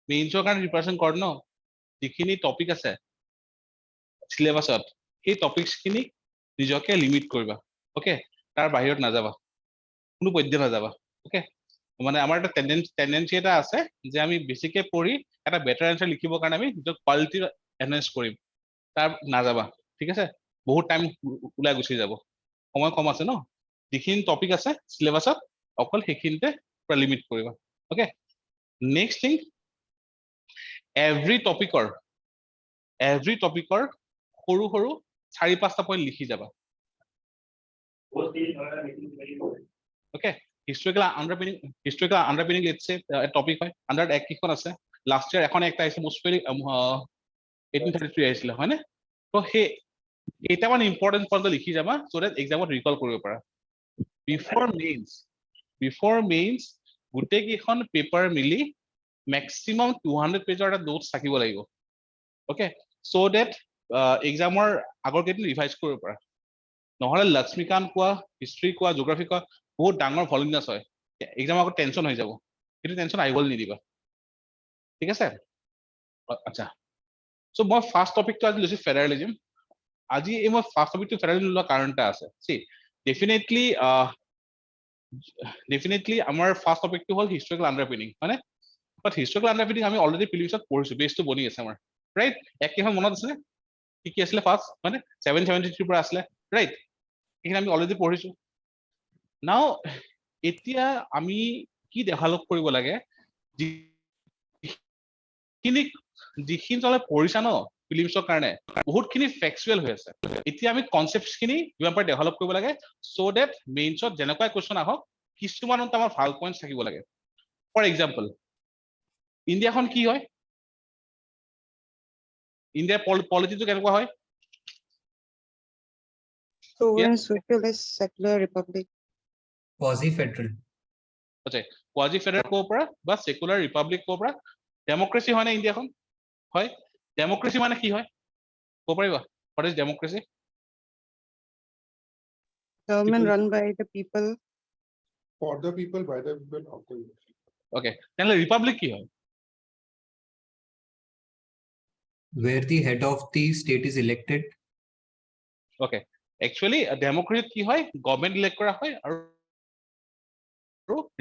মেইনছৰ কাৰণে প্ৰিপাৰেচন কৰ ন যিখিনি টপিক আছে সিলেবাছত সেই টপিকছখিনি নিজকে লিমিট কৰিবা ওকে তাৰ বাহিৰত নাযাবা কোনো পধ্যে নাযাবা ওকে মানে আমাৰ এটা টেন্ডেন্সি এটা আছে যে আমি বেছিকে পঢ়ি এটা বেটাৰ এনসাৰ লিখিবৰ কাৰণে আমি নিজৰ কোৱালিটি এনহান্স কৰিম তাৰ নাযাবা ঠিক আছে বহুত টাইম ওলাই গুচি যাব সময় কম আছে ন যিখিনি টপিক আছে সিলেবাছত অকল সেইখিনিতে পুৰা লিমিট কৰিবা ওকে নেক্সট থিং এভৰি টপিকৰ সৰু সৰু 4-5টা পইণ্ট লিখি যাবা ওকে হিষ্টৰিকেল আন্ডাৰপিনিং লেটস সে টপিক হয় আন্ডাৰত এক কিখন আছে লাষ্ট ইয়াৰ এখন একটা আহিছে মোষ্ট ভেৰি 1833 আহিছিল হয় না তো হে এটা মানে ইম্পৰ্টেন্ট পইণ্ট লিখি যাবা সো দ্যাট এক্সামত ৰিকল কৰিব পাৰা বিফৰ মেইনছ গোটেই কেইখন পেপাৰ মিলি ম্যাক্সিমাম 200 পেজৰ এটা নোটছ থাকিব লাগিব ওকে সো দ্যাট এক্সামৰ আগৰ কেইদিন ৰিভাইজ কৰিব পাৰা নহলে লক্ষ্মীকান্ত কোৱা হিষ্ট্ৰী কোৱা জিওগ্ৰাফি কোৱা বহুত ডাঙৰ ভলিউমাছ হয় এক্সাম আগত টেনশন হৈ যাব কিন্তু টেনশন আহিবল নিদিবা ঠিক আছে আচ্ছা সো মই ফাৰ্স্ট টপিকটো আজি লৈছো ফেডাৰেলিজম আজি এই মই ফাৰ্স্ট টপিকটো ফেডাৰেলিজম লোৱাৰ কাৰণটা আছে সি ডেফিনেটলি আমাৰ ফাৰ্স্ট টপিকটো হ'ল হিষ্টৰিকেল আন্ডাৰপিনিং মানে বাট হিষ্টৰিকেল আন্ডাৰপিনিং আমি অলৰেডি প্ৰিলিমছত পঢ়িছো বেসটো বনি আছে আমাৰ ৰাইট এককেইখন মনত আছে কি আছিলে ফাৰ্স্ট মানে 773 পৰা আছিলে ৰাইট এইখিনি আমি অলৰেডি পঢ়িছো নাও এতিয়া আমি কি ডেভেলপ কৰিব লাগে যিখিনি তলে পঢ়িছা ন প্ৰিলিমছৰ কাৰণে বহুতখিনি ফেক্চুৱেল হৈ আছে এতিয়া আমি কনসেপ্টছখিনি যিমান পাৰি ডেভেলপ কৰিব লাগে সো দ্যাট মেইনছত যেনেকুৱা কোৱেশ্চন আহক কিছুমানত আমাৰ ভাল পইণ্টছ থাকিব লাগে ফৰ এক্সাম্পল ইণ্ডিয়াখন কি হয় ইণ্ডিয়াৰ পলিটিটো কেনেকুৱা হয় Sovereign, socialist, secular republic. Quasi-federal. আচ্ছা কোৱাজি ফেডাৰেল ক'ব পৰা বা সেকুলাৰ ৰিপাব্লিক ক'ব পৰা ডেমক্ৰেসি হয় না ইণ্ডিয়াখন হয় ডেমক্ৰেসি মানে কি হয় ক'ব পাৰিবা what is democracy Government run by the people. For the people, by the people, of the people. okay তাহলে রিপাবলিক কি হয় Where the head of the state is elected. okay actually ডেমক্ৰেসি কি হয় গভর্নমেন্ট ইলেক্ট কৰা হয় আৰু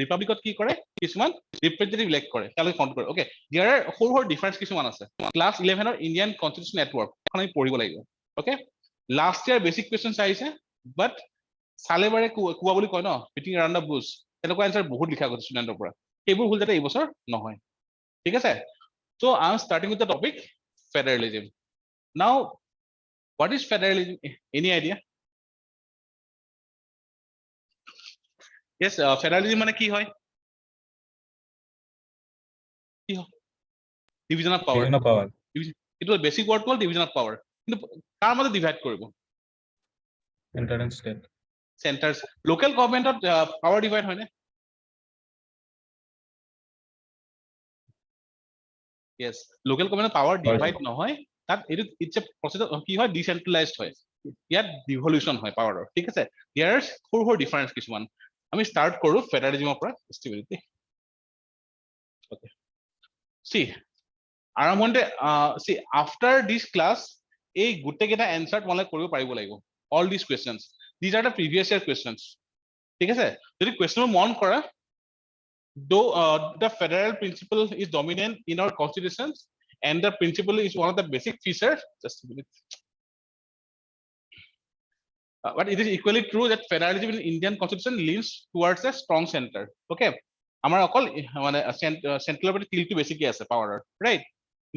ৰিপাব্লিকত কি কৰে কিছুমান ৰিপ্ৰেজেন্টেটিভ ইলেক্ট কৰে তালৈ কাউন্ট কৰে ওকে ইয়াৰ সৰু সৰু ডিফাৰেন্স কিছুমান আছে ক্লাস 11 ৰ ইন্ডিয়ান কনস্টিটিউশন নেটৱৰ্ক এখন আমি পঢ়িব লাগিব ওকে লাষ্ট ইয়াৰ বেসিক কোৱেশ্চনছ আহিছে বাট সালেবাৰে কুৱা বুলি কয় ন ফিটিং এৰাউণ্ড দ্য বুশ তেনেকুৱা আনসাৰ বহুত লিখা গৈছে ষ্টুডেন্টৰ পৰা সেইবোৰ ভুল যাতে এই বছৰ নহয় ঠিক আছে so I am starting with the topic federalism now what is federalism any idea yes federalism মানে কি হয় কি হয় division of power it was basic word called division of power কিন্তু কার মধ্যে ডিভাইড কৰিব Center and state. centers local government power divide হয় না yes local government power divide নহয় that it's a process কি হয় decentralized হয় ইয়াত devolution হয় power ঠিক আছে there's সৰু difference কিছুমান আমি start কৰো ফেডাৰেলিজমৰ পৰা stability okay see আৰম্ভণতে see after this class এই গুটেই কেইটা এনসার তোমালোকে কৰিব পাৰিব লাগিব all these questions these are the previous year questions ঠিক আছে যদি question মন কৰা though the federal principle is dominant in our constitutions and the principle is one of the basic features just a minute but it is equally true that federalism in Indian constitution leans towards a strong center okay আমাৰ অকল মানে central party তিলটো বেছিকে আছে পাৱাৰৰ right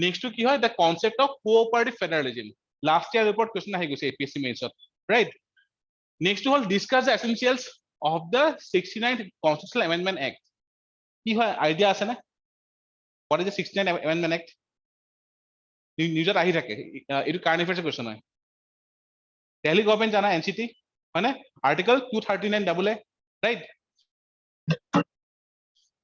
next কি হয় the concept of cooperative federalism last year report question আহি গৈছে APSC মেইনছত right next to all discuss the essentials of the 69th constitutional amendment act কি হয় আইডিয়া আছে না what is the 69th amendment act নিউজত আহি থাকে এটো কারেন্ট অ্যাফেয়ার্স কোশ্চেন হয় দিল্লী গভর্নমেন্ট জানা এনসিটি হয় না আর্টিকেল 239 ডাবল এ রাইট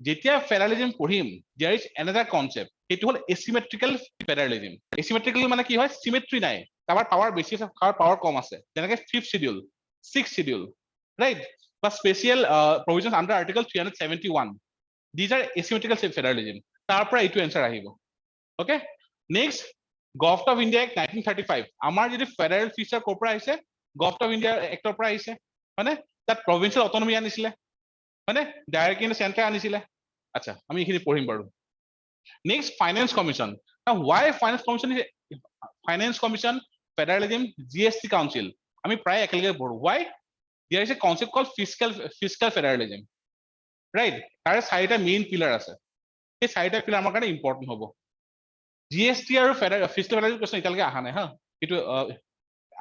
যেতিয়া ফেডারেলিজম পঢ়িম there is another concept এটো হল asymmetrical federalism asymmetrical মানে কি হয় সিমেট্রি নাই কাৰোবাৰ পাৱাৰ বেছি আছে কাৰোবাৰ পাৱাৰ কম আছে যেনেকৈ 5th schedule 6th schedule right but special provisions under article 371 these are asymmetrical federalism তাৰ পৰা এইটো এনসাৰ আহিব okay next government of India act 1935 আমাৰ যদি ফেডাৰেল ফিচাৰ ক'ৰ পৰা আহিছে গভৰ্ণমেণ্ট অফ ইণ্ডিয়া এক্টৰ পৰা আহিছে মানে তাত প্ৰভিন্সিয়েল অটনমি আনিছিলে মানে ডাইৰেক্ট ইন চেন্টাৰ আনিছিলে আচ্ছা আমি এইখিনি পঢ়িম বাৰু next finance commission now why finance commission federalism gst council আমি প্ৰায় একেলগে পঢ়ো why there is a concept called fiscal federalism right তাৰে চাৰিটা মেইন পিলাৰ আছে এই চাৰিটা পিলাৰ আমাৰ কাৰণে ইম্পৰ্টেন্ট হ'ব জিএসটি আৰু ফিস্কেল ফেডাৰেলিজম কোৱেশ্চন এতিয়ালৈকে অহা নাই হা এইটো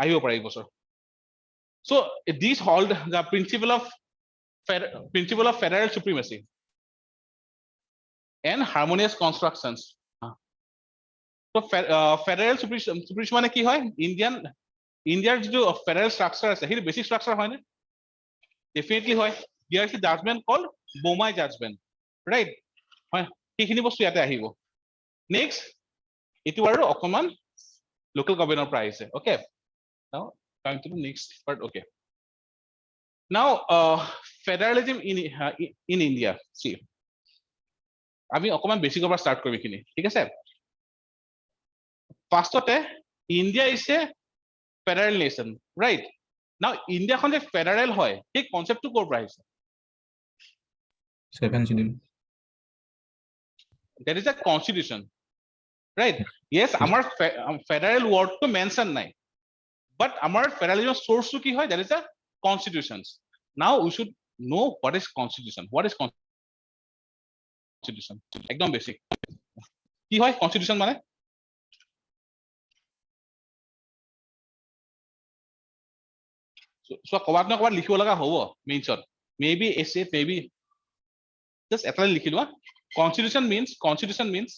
আহিব পাৰে এই বছৰ so these hold the principle of federal supremacy and harmonious constructions so federal supremacy মানে কি হয় ইণ্ডিয়াৰ যিটো ফেডাৰেল ষ্ট্ৰাকচাৰ আছে সেইটো বেছিক ষ্ট্ৰাকচাৰ হয় নে ডেফিনেটলি হয় there is a judgment called Bommai judgment right হয় সেইখিনি বস্তু ইয়াতে আহিব নেক্সট এইটো আৰু অকমান লোকেল গভৰ্ণমেণ্টৰ পৰা আহিছে ওকে now time to the next part okay now federalism in India see আমি অকমান বেছিকৰ পৰা ষ্টাৰ্ট কৰিম এইখিনি ঠিক আছে ফাৰ্ষ্টতে India is a federal nation right now ইণ্ডিয়াখন যে ফেডাৰেল হয় সেই কনচেপ্টটো ক'ৰ পৰা আহিছে 7th schedule. that is a constitution right yes আমাৰ ফেডাৰেল ৱৰ্ডটো মেনশন নাই but আমাৰ ফেডাৰেলিজমৰ সোর্সটো কি হয় that is a constitutions now we should know what is constitution একদম বেসিক কি হয় constitution মানে so কবাত না কবাত লিখিব লগা হ'ব মেইনছত maybe essay maybe just এটা লিখি লোৱা constitution means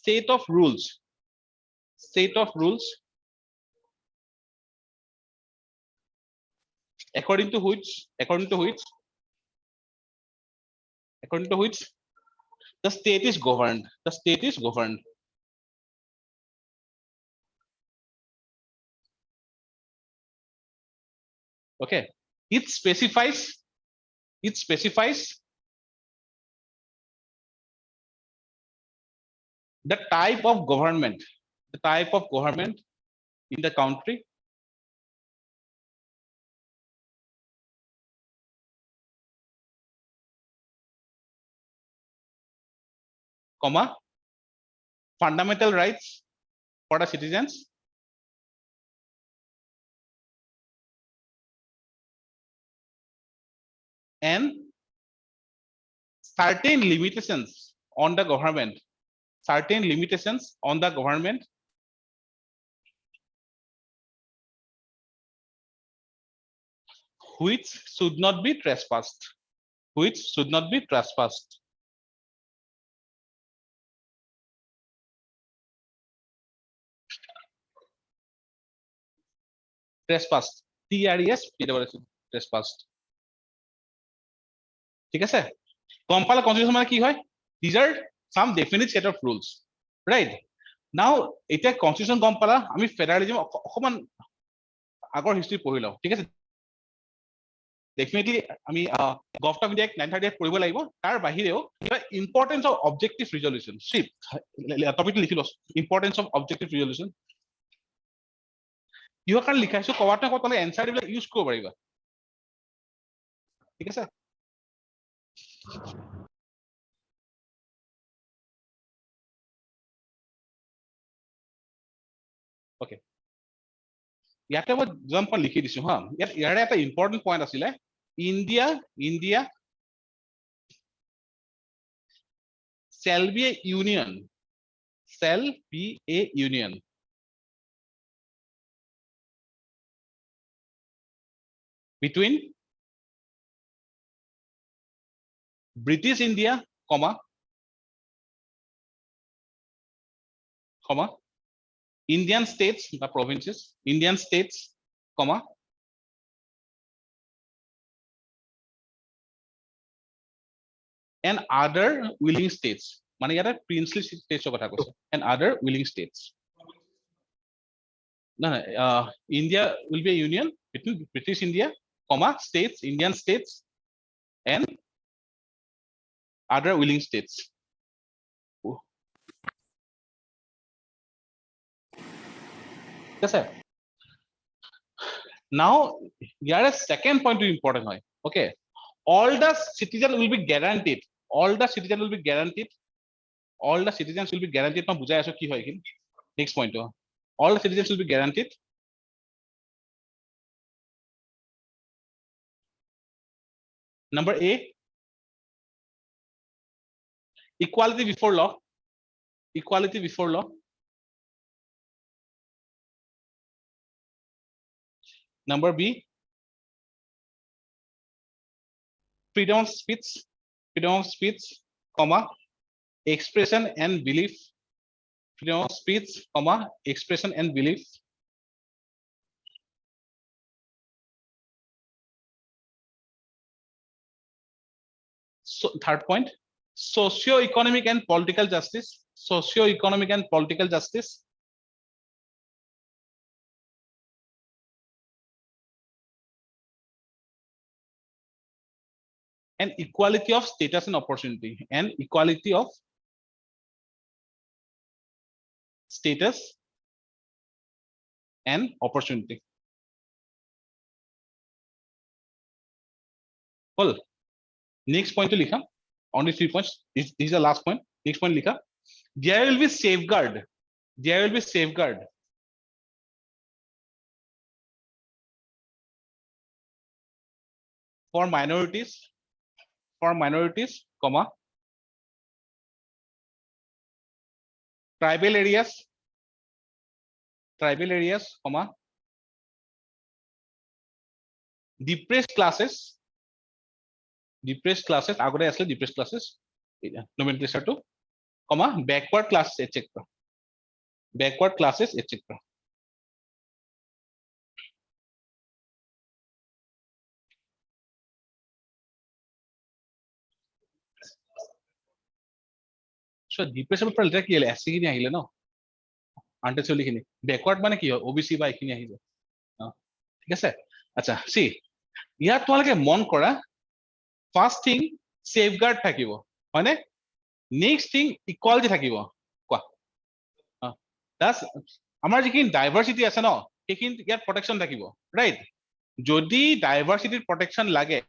set of rules according to which the state is governed okay it specifies the type of government in the country comma fundamental rights for the citizens and certain limitations on the government which should not be trespassed trespassed ঠিক আছে compile constitution মানে কি হয় these are some definite set of rules right now এটা constitution compile আমি federalism অকমান আগৰ history পঢ়ি লও ঠিক আছে ডেফিনেটলি আমি গভৰ্ণমেণ্ট অফ ইণ্ডিয়া 1938 পঢ়িব লাগিব তাৰ বাহিৰেও ইম্পৰ্টেন্স অফ অবজেক্টিভ ৰিজল্যুশন শিপ টপিকটো লিখি লও ইম্পৰ্টেন্স অফ অবজেক্টিভ ৰিজল্যুশন ইহৰ কাৰণে লিখাইছো কবাত না কবাত এনসাৰ দিলে ইউজ কৰিব পাৰিবা ঠিক আছে okay ইয়াতে মই জাম্প লিখি দিছো হা ইয়াৰে এটা ইম্পৰ্টেন্ট পইণ্ট আছিলে India shall be a union between British India, Indian states, the provinces, Indian states, and other willing states. মানে ইয়াতে princely states কথা কৈছে and other willing states. No, India will be a union between British India comma, states, Indian states, and other willing states. Yes, sir. Now, here a second point to important. Okay, all the citizens will be guaranteed. All the citizens will be guaranteed. All the citizens will be guaranteed. Next point. All the citizens will be guaranteed. Number A, equality before law. Equality before law. Number B, freedom of speech, comma, expression and belief. Freedom of speech, comma, expression and belief. So third point, socio-economic and political justice. Socio-economic and political justice. And equality of status and opportunity. And equality of status and opportunity. Well, next point to likha. Only 3 points. This is the last point. Next point likha. There will be safeguard. There will be safeguard. For minorities, comma, tribal areas, comma, depressed classes, agora asle depressed classes, nomenclature to, comma, backward classes, etc. Backward classes, etc. So depressed पर letter की ऐसे ही नहीं आइले ना untouchable लिखिनी backward माने की OBC বা এখিনি আহি যায় ঠিক আছে আচ্ছা see ইয়াত তোমালোকে মন কৰা first thing safeguard থাকিব হয়নে next thing equality থাকিব কোৱা that's আমাৰ যিখিনি diversity আছে ন সেইখিনি ইয়াত protection থাকিব right যদি diversity protection লাগে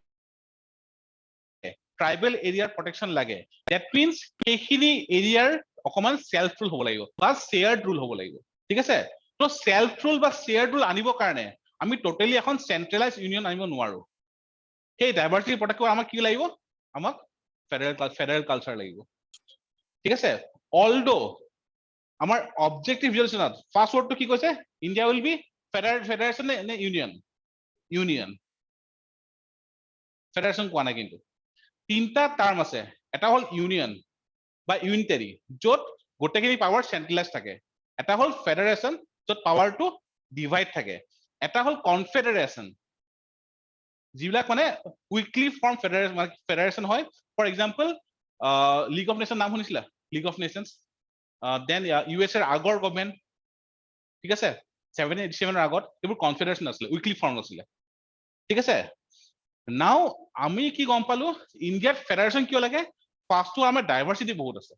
tribal area protection লাগে that means সেইখিনি এৰিয়াৰ অকমান self rule হ'ব লাগিব বা shared rule হ'ব লাগিব ঠিক আছে তো self rule বা shared rule আনিব কাৰণে আমি টোটালি এখন centralized union আনিব নোৱাৰো সেই ডাইভাৰ্চিটি প্ৰটেক্ট কৰা আমাক কি লাগিব আমাক ফেডাৰেল কালচাৰ লাগিব ঠিক আছে অলদো আমাৰ অবজেক্টিভ ৰিজলউচনত ফাৰ্স্ট ওয়ার্ডটো কি কৈছে ইন্ডিয়া উইল বি ফেডারেশন নে ইউনিয়ন ফেডারেশন কোৱা নাই কিন্তু তিনটা টার্ম আছে এটা হল ইউনিয়ন বা ইউনিটারি যত গোটেইখিনি পাৱাৰ সেন্ট্ৰালাইজ থাকে এটা হল ফেডারেশন যত পাৱাৰটো ডিভাইড থাকে এটা হল কনফেডারেশন যিবিলাক মানে উইকলি ফর্ম ফেডারেশন হয় for example league of nation নাম শুনিছিলা league of nations then US এর আগৰ গভর্নমেন্ট ঠিক আছে 787 এর আগত এইবোৰ কনফেডারেশন আছিল উইকলি ফর্ম আছিল ঠিক আছে নাও আমি কি গম পালো ইন্ডিয়াত ফেডারেশন কিয় লাগে ফার্স্টটো আমাৰ ডাইভাৰ্সিটি বহুত আছে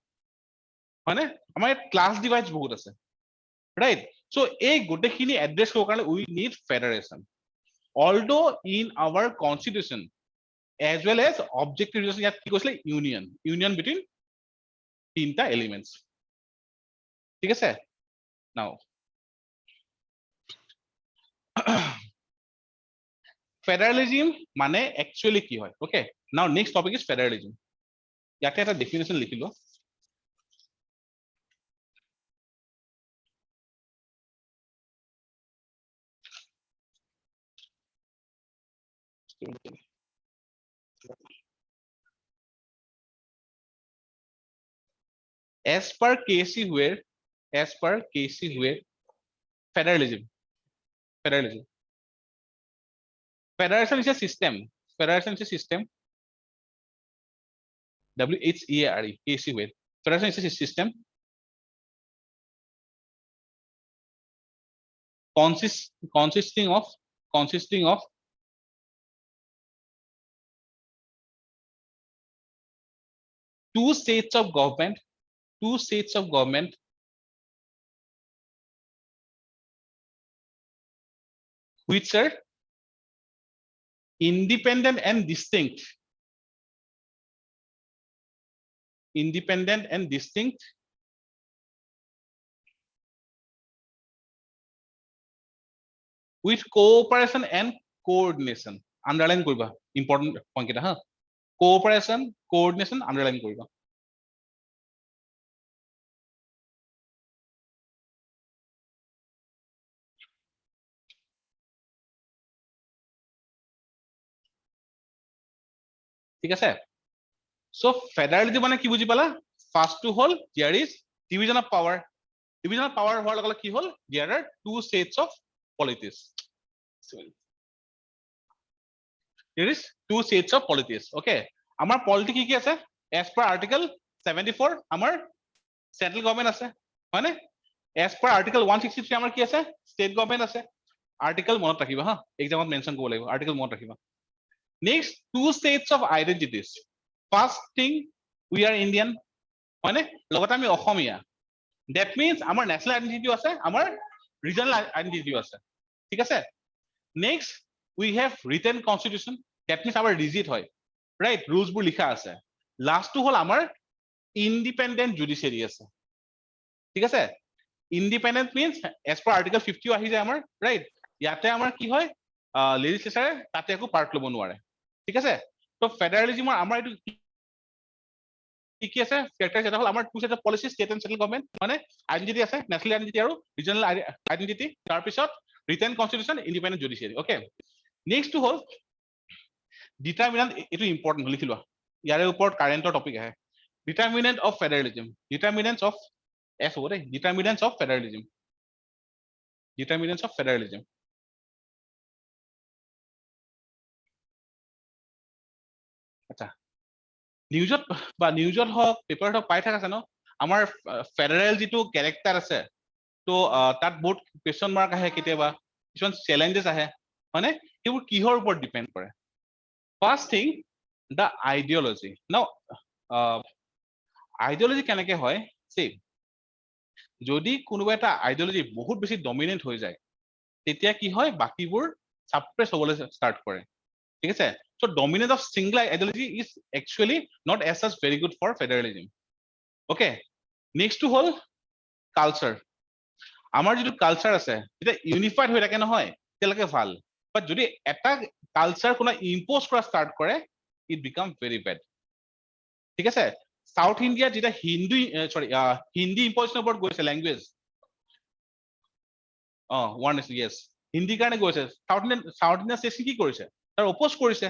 মানে আমাৰ ক্লাস ডিভাইড বহুত আছে রাইট সো এই গোটেইখিনি এড্ৰেছ কৰাৰ কাৰণে we need federation although in our constitution as well as objective reason ইয়াত কি কৈছিলে union between তিনটা elements ঠিক আছে now federalism মানে actually কি হয় okay now next topic is federalism ইয়াতে এটা definition লিখিলো as per 𝐂𝐥𝐻 federalism federation is a system WHERE 𝐂𝐥𝐻 federation is a system consisting of two states of government which are independent and distinct with cooperation and coordination. Underline koriba, important point kita ha. Cooperation, coordination, underline koriba. ঠিক আছে? So federalism মানে কি বুজি পালা? First to whole, there is division of power. Division of power হোৱাৰ লগে লগে কি হল? There are two states of politics. There is two states of politics. Okay. Amar polity ki ase? As per Article 74, amar central government ase. Hoine? As per Article 163, amar ki ase? State government ase. Article monot rakhiba ha. Exam ot mention kobo lagibo. Article monot rakhiba. Next, two states of identities. First thing, we are Indian. Hoine? Logote ami Okhomia. That means amar national identity ase, amar regional identity ase. ঠিক আছে? Next, we have written constitution. That means our rigid hoy. Right? Rules bur likha ase. Last to hol amar independent judiciary ase. ঠিক আছে? Independent means as per Article 50 ahi jay amar, right? Yate amar ki hoy? Legislature tate eko part lobo nware. ঠিক আছে? তো federalism amar etu কি আছে factor যেটা হল আমাৰ two set of policy state and central government মানে identity আছে ন্যাশনাল আইডেন্টিটি আৰু ৰিজনাল আইডেন্টিটি তাৰ পিছত written constitution independent judiciary okay next two হল ডিটারমিনেন্ট এটো ইম্পর্টেন্ট লিখি লোৱা ইয়াৰে ওপৰত কারেন্টৰ টপিক আহে determinant of federalism determinants of এস হ'ব দে ডিটারমিনেন্টস অফ ফেডারেলিজম আচ্ছা নিউজত হওক পেপাৰত হওক পাই থাকা আছে ন আমাৰ ফেডাৰেল যিটো ক্যাৰেক্টাৰ আছে তো তাত বহুত কোৱেশ্চন মাৰ্ক আহে কেতিয়াবা কিছুমান চ্যালেঞ্জেস আহে মানে সেইবোৰ কিহৰ ওপৰত ডিপেন্ড কৰে ফাৰ্স্ট থিং দা আইডিওলজি নাও আইডিওলজি কেনেকে হয় সে যদি কোনোবা এটা আইডিওলজি বহুত বেছি ডমিনেন্ট হৈ যায় তেতিয়া কি হয় বাকিবোৰ সাপ্ৰেছ হ'বলৈ ষ্টাৰ্ট কৰে ঠিক আছে so dominance of single ideology is actually not as such very good for federalism okay next to whole culture আমাৰ যেটো কালচাৰ আছে এটা ইউনিফাইড হৈ থাকে নহয় তেলকে ভাল বাট যদি এটা কালচাৰ কোনা ইম্পোজ কৰা ষ্টাৰ্ট কৰে it become very bad ঠিক আছে সাউথ ইন্ডিয়া যেটা হিন্দি ইম্পোজিশনৰ ওপৰত গৈছে language one is yes Hindi কাৰণে গৈছে সাউথ ইন্ডিয়া ষ্টেট কি কৰিছে তাৰ অপোজ কৰিছে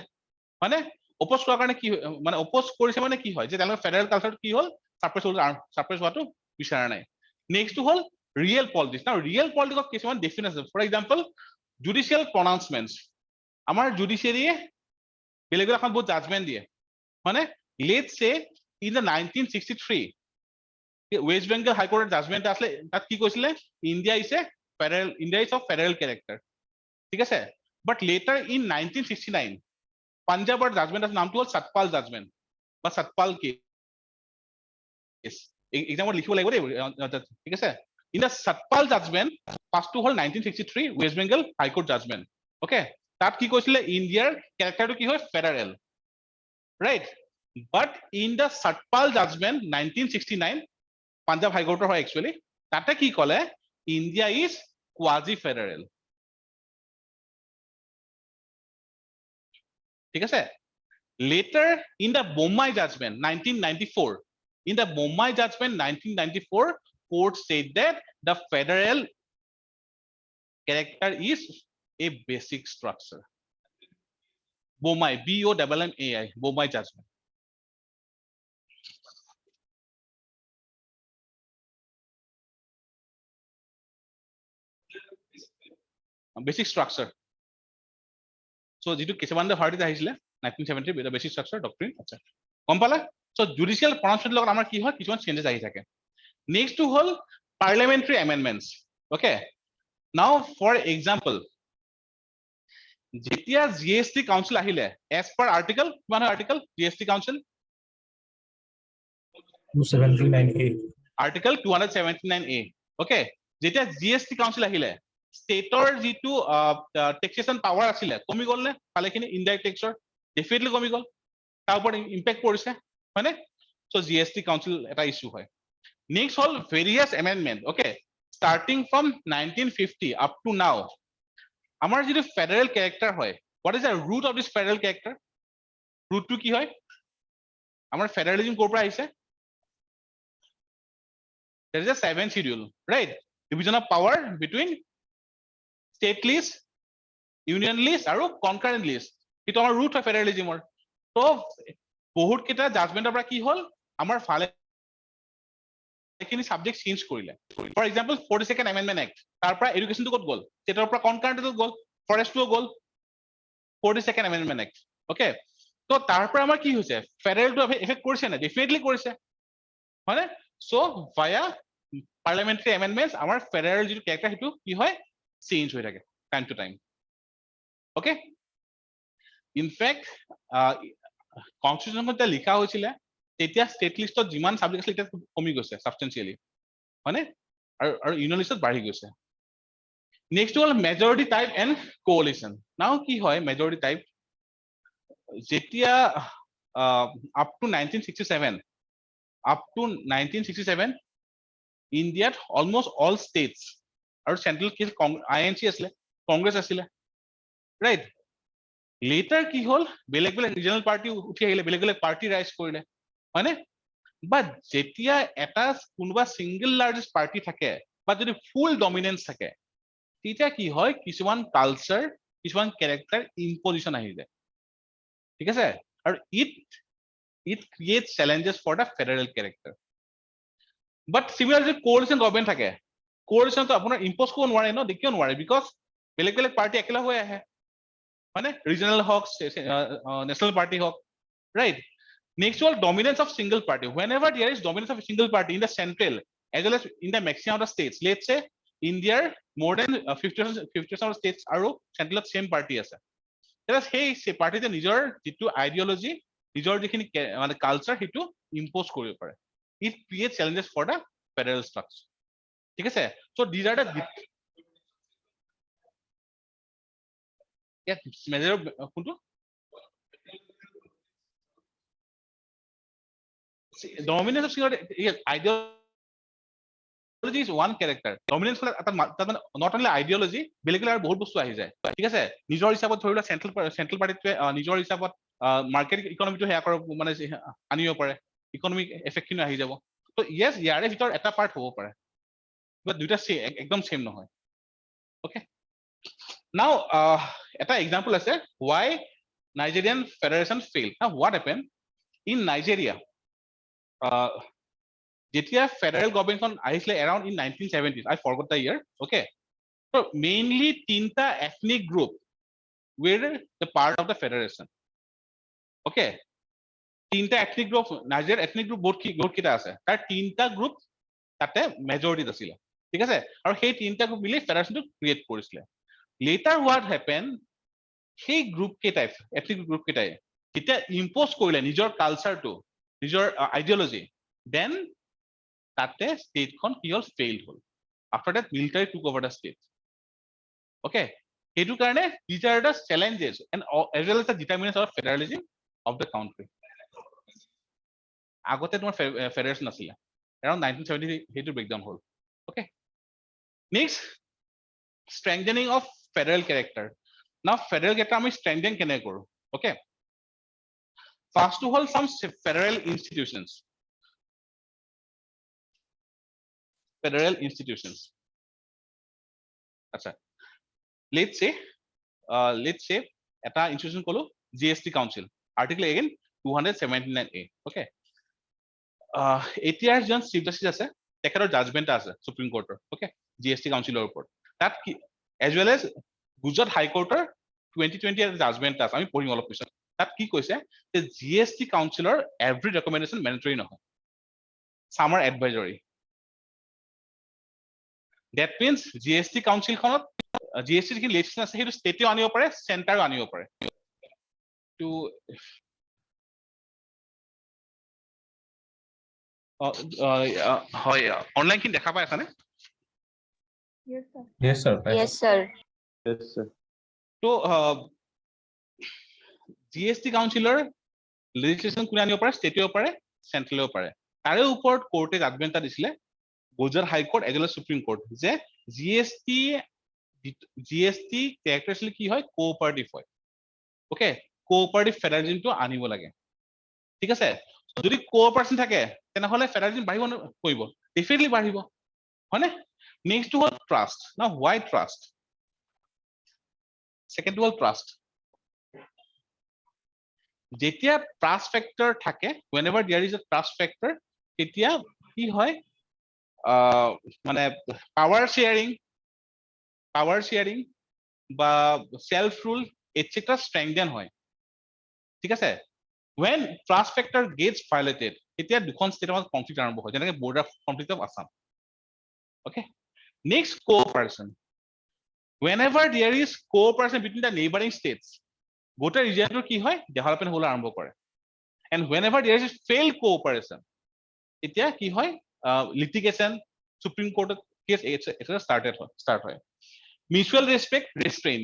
মানে অপোজ কৰাৰ কাৰণে কি মানে অপোজ কৰিছে মানে কি হয় যে তেওঁলোকৰ ফেডাৰেল কালচাৰ কি হ'ল সাপ্ৰেছ হোৱাটো বিচাৰা নাই নেক্সট টু হ'ল ৰিয়েল পলিটিক্স না ৰিয়েল পলিটিক্সৰ কিছুমান ডেফিনেশ্যন ফৰ এক্সাম্পল জুডিশিয়াল প্ৰনাউন্সমেন্টস আমাৰ জুডিশিয়াৰিয়ে বেলেগ এখন বহুত জাজমেন্ট দিয়ে মানে let's say in the 1963 West Bengal হাইকোর্টের জাজমেন্ট আসলে তাত কি কৈছিলে India is of federal character ঠিক আছে বাট লেটার ইন 1969 পাঞ্জাবৰ জাজমেন্ট নামটো হ'ল সতপাল জাজমেন্ট বা সতপাল কেস এক্সামত লিখিব লাগিব দেই ঠিক আছে ইন দা সতপাল জাজমেন্ট ফাৰ্ষ্টটো হ'ল 1963 West Bengal high court judgement okay তাত কি কৈছিলে ইন্ডিয়াৰ ক্যাৰেক্টাৰটো কি হয় federal right but in the Satpal judgement 1969 Punjab হাইকোর্টৰ হয় একচুয়ালি তাতে কি ক'লে ইন্ডিয়া ইজ কোৱাজি ফেডাৰেল ঠিক আছে later in the Bombay judgment 1994 in the Bombay judgment 1994 court said that the federal character is a basic structure Bombay BOMMAI Bombay judgment basic structure so যেটো কেশৱানন্দ ভাৰতীত আহিছিলে 1970 the basic structure doctrine আচ্ছা গম পালা so judicial pronouncement লগত আমাৰ কি হয় কিছুমান চেঞ্জেস আহি থাকে next to হল parliamentary amendments okay now for example যেতিয়া GST council আহিলে as per article কিমান হয় article GST council 279A. Article 279A. Okay, যেতিয়া GST Council আহিলে ষ্টেটৰ যিটো টেক্সেশ্যন পাৱাৰ আছিলে কমি গ'ল নে ভালেখিনি ইনডাইৰেক্ট টেক্সৰ ডেফিনেটলি কমি গ'ল তাৰ ওপৰত ইম্পেক্ট পৰিছে হয়নে সো GST Council এটা ইস্যু হয় নেক্সট হল various amendment okay starting from 1950 up to now আমাৰ যিটো ফেডাৰেল ক্যাৰেক্টাৰ হয় what is the root of this federal character root to কি হয় আমাৰ ফেডাৰেলিজম ক'ৰ পৰা আহিছে there is a 7th schedule right division of power between state list union list আৰু concurrent list itu আমাৰ root হয় federalismৰ তো বহুত কেইটা জাজমেন্টৰ পৰা কি হল আমাৰ ফালে এখিনি সাবজেক্ট চেঞ্জ কৰিলে for example 42nd amendment act তাৰ পৰা এডুকেশনটো ক'ত গ'ল ষ্টেটৰ পৰা concurrent গ'ল ফৰেষ্টটো গ'ল 42nd amendment act ওকে তো তাৰ পৰা আমাৰ কি হৈছে ফেডাৰেলটো এফেক্ট কৰিছে না ডেফিনেটলি কৰিছে হয়নে সো ভায়া পাৰ্লিয়ামেন্টাৰী এমেণ্ডমেন্টছ আমাৰ ফেডাৰেল যিটো ক্যাৰেক্টাৰ হেতু কি হয় চেঞ্জ হৈ থাকে time to time okay in fact কনস্টিটিউশনত লিখা হৈছিল তেতিয়া ষ্টেট লিষ্টত যিমান সাবজেক্ট আছিল এটা কমি গৈছে সাবস্টেন্সিয়ালি হয়নে আৰু ইউনিয়ন লিষ্টত বাঢ়ি গৈছে নেক্সট হল মেজৰিটি টাইপ এণ্ড কোঅলিশন নাও কি হয় মেজৰিটি টাইপ যেতিয়া আপ টু 1967 ইণ্ডিয়াত অলমোষ্ট অল ষ্টেটছ আৰু চেন্ট্ৰেল কি INC আছিলে কংগ্ৰেছ আছিলে ৰাইট লেটাৰ কি হল বেলেগ বেলেগ ৰিজনাল পাৰ্টি উঠি আহিলে বেলেগ বেলেগ পাৰ্টি ৰাইজ কৰিলে হয়নে বাট যেতিয়া এটা কোনোবা সিঙ্গল লাৰ্জেষ্ট পাৰ্টি থাকে বা যদি ফুল ডমিনেন্স থাকে তেতিয়া কি হয় কিছুমান কালচাৰ কিছুমান ক্যাৰেক্টাৰ ইম্পজিশন আহি যায় ঠিক আছে আৰু it creates challenges for the federal character but similarly coalition government থাকে coalition তো আপোনাৰ ইম্পোজ কৰিব নোৱাৰে ন দেখিও নোৱাৰে বিকজ বেলেগ বেলেগ পাৰ্টি একেলা হৈ আহে মানে ৰিজনাল হক national party Haque right next one dominance of single party whenever there is dominance of a single party in the central as well as in the maximum of the states let's say India more than 50% of states আৰু central same party আছে তেতিয়া সেই পাৰ্টিতে নিজৰ যিটো ideology নিজৰ যিখিনি মানে culture হেতু ইম্পোজ কৰিব পাৰে it creates challenges for the federal structure ঠিক আছে so these are the measure কোনটো dominance of single ideology is one character dominance not only ideology বেলেগ বেলেগ বহুত বস্তু আহি যায় ঠিক আছে নিজৰ হিচাপত ধৰিলা চেন্ট্ৰেল পাৰ্টিটোৱে নিজৰ হিচাপত মাৰ্কেট ইকনমিটো হেয়া কৰ মানে আনিব পাৰে ইকনমিক এফেক্টখিনি আহি যাব তো ইয়েস ইয়াৰে ভিতৰত এটা পাৰ্ট হ'ব পাৰে বাট দুটা একদম সেম নহয় ওকে নাও এটা এক্সাম্পল আছে why Nigerian Federation failed now what happened in Nigeria যেতিয়া ফেডাৰেল গভৰ্ণমেণ্টখন আহিছিলে around in 1970s I forgot the year okay so mainly তিনটা ethnic group were the part of the federation okay তিনটা ethnic group Nigeria ethnic group বহুত কিটা আছে তাৰ তিনটা group তাতে মেজৰিটিত আছিল ঠিক আছে আৰু সেই তিনটা গ্ৰুপ মিলি ফেডাৰেশনটো ক্ৰিয়েট কৰিছিল later what happened সেই গ্ৰুপ কেইটাই ethnic গ্ৰুপ কেইটাই যেতিয়া ইম্পোজ কৰিলে নিজৰ কালচাৰটো নিজৰ আইডিওলজি then তাতে ষ্টেটখন কি হল ফেইল হল after that military took over the state okay সেইটো কাৰণে these are the challenges and as well as the determinants of federalism of the country আগতে তোমাৰ ফেডাৰেশন আছিল around 1970 সেইটো ব্ৰেকডাউন হল okay next strengthening of federal character now federal character আমি strengthen কেনে কৰো okay first of all some federal institutions আচ্ছা let's say এটা institution কলো GST Council article again 279A okay এতিয়াৰ জন চিফ জাস্টিস আছে তেখেতৰ জাজমেন্ট আছে সুপ্ৰিম কোৰ্টৰ okay GST Councilৰ ওপৰত তাত কি as well as Gujarat high কোৰ্টৰ 2020 এর জাজমেন্ট আছে আমি পঢ়িম অলপ পিছত তাত কি কৈছে যে GST Councilৰ এভৰি ৰেকমেন্ডেশন ম্যান্ডেটৰি নহয় some are advisory that means GST Council খনত GST কি লেজিসলেশন আছে সেইটো ষ্টেটেও আনিব পাৰে চেণ্টাৰো আনিব পাৰে to হয় অনলাইন কি দেখা পাই আছানে? Yes, sir. Yes, sir. তো জিএসটি কাউন্সিলৰ লেজিসলেশন কোনে আনিব পাৰে? ষ্টেটেও পাৰে, চেন্ট্ৰেলেও পাৰে। তাৰে ওপৰত কোৰ্টে জাজমেন্ট এটা দিছিলে, Gujarat high court age well age supreme court, যে জিএসটি কেৰেক্টাৰিষ্টিক কি হয়? কোঅপাৰেটিভ হয়। ওকে, কোঅপাৰেটিভ ফেডাৰেলিজমটো আনিব লাগে। ঠিক আছে, যদি কোঅপাৰেশন থাকে তেনেহলে ফেডাৰেলিজম বাঢ়িব কৰিব, ডেফিনেটলি বাঢ়িব, হয়নে? নেক্সট হ'ল ট্ৰাষ্ট। না হোৱাই ট্ৰাষ্ট? সেকেন্ড হ'ল ট্ৰাষ্ট। যেতিয়া ট্ৰাষ্ট ফেক্টৰ থাকে, whenever there is a trust factor, তেতিয়া কি হয়? মানে পাৱাৰ শেয়াৰিং বা সেলফ রুল এটসেট্রা স্ট্রেংথেন হয়। ঠিক আছে, when trust factor gets violated, তেতিয়া দুখন ষ্টেটৰ মাজত কনফ্লিক্ট আৰম্ভ হয়, যেনেকৈ border conflict of Assam. Okay, next cooperation. whenever there is cooperation between the neighboring states, গোটেই ৰিজিয়নটোৰ কি হয়? ডেভেলপমেন্ট হ'বলৈ আৰম্ভ কৰে। and whenever there is failed cooperation, এতিয়া কি হয়? লিটিগেশন, সুপ্রিম কোর্টের কেস এটা স্টার্ট হয়। Mutual respect, restrain.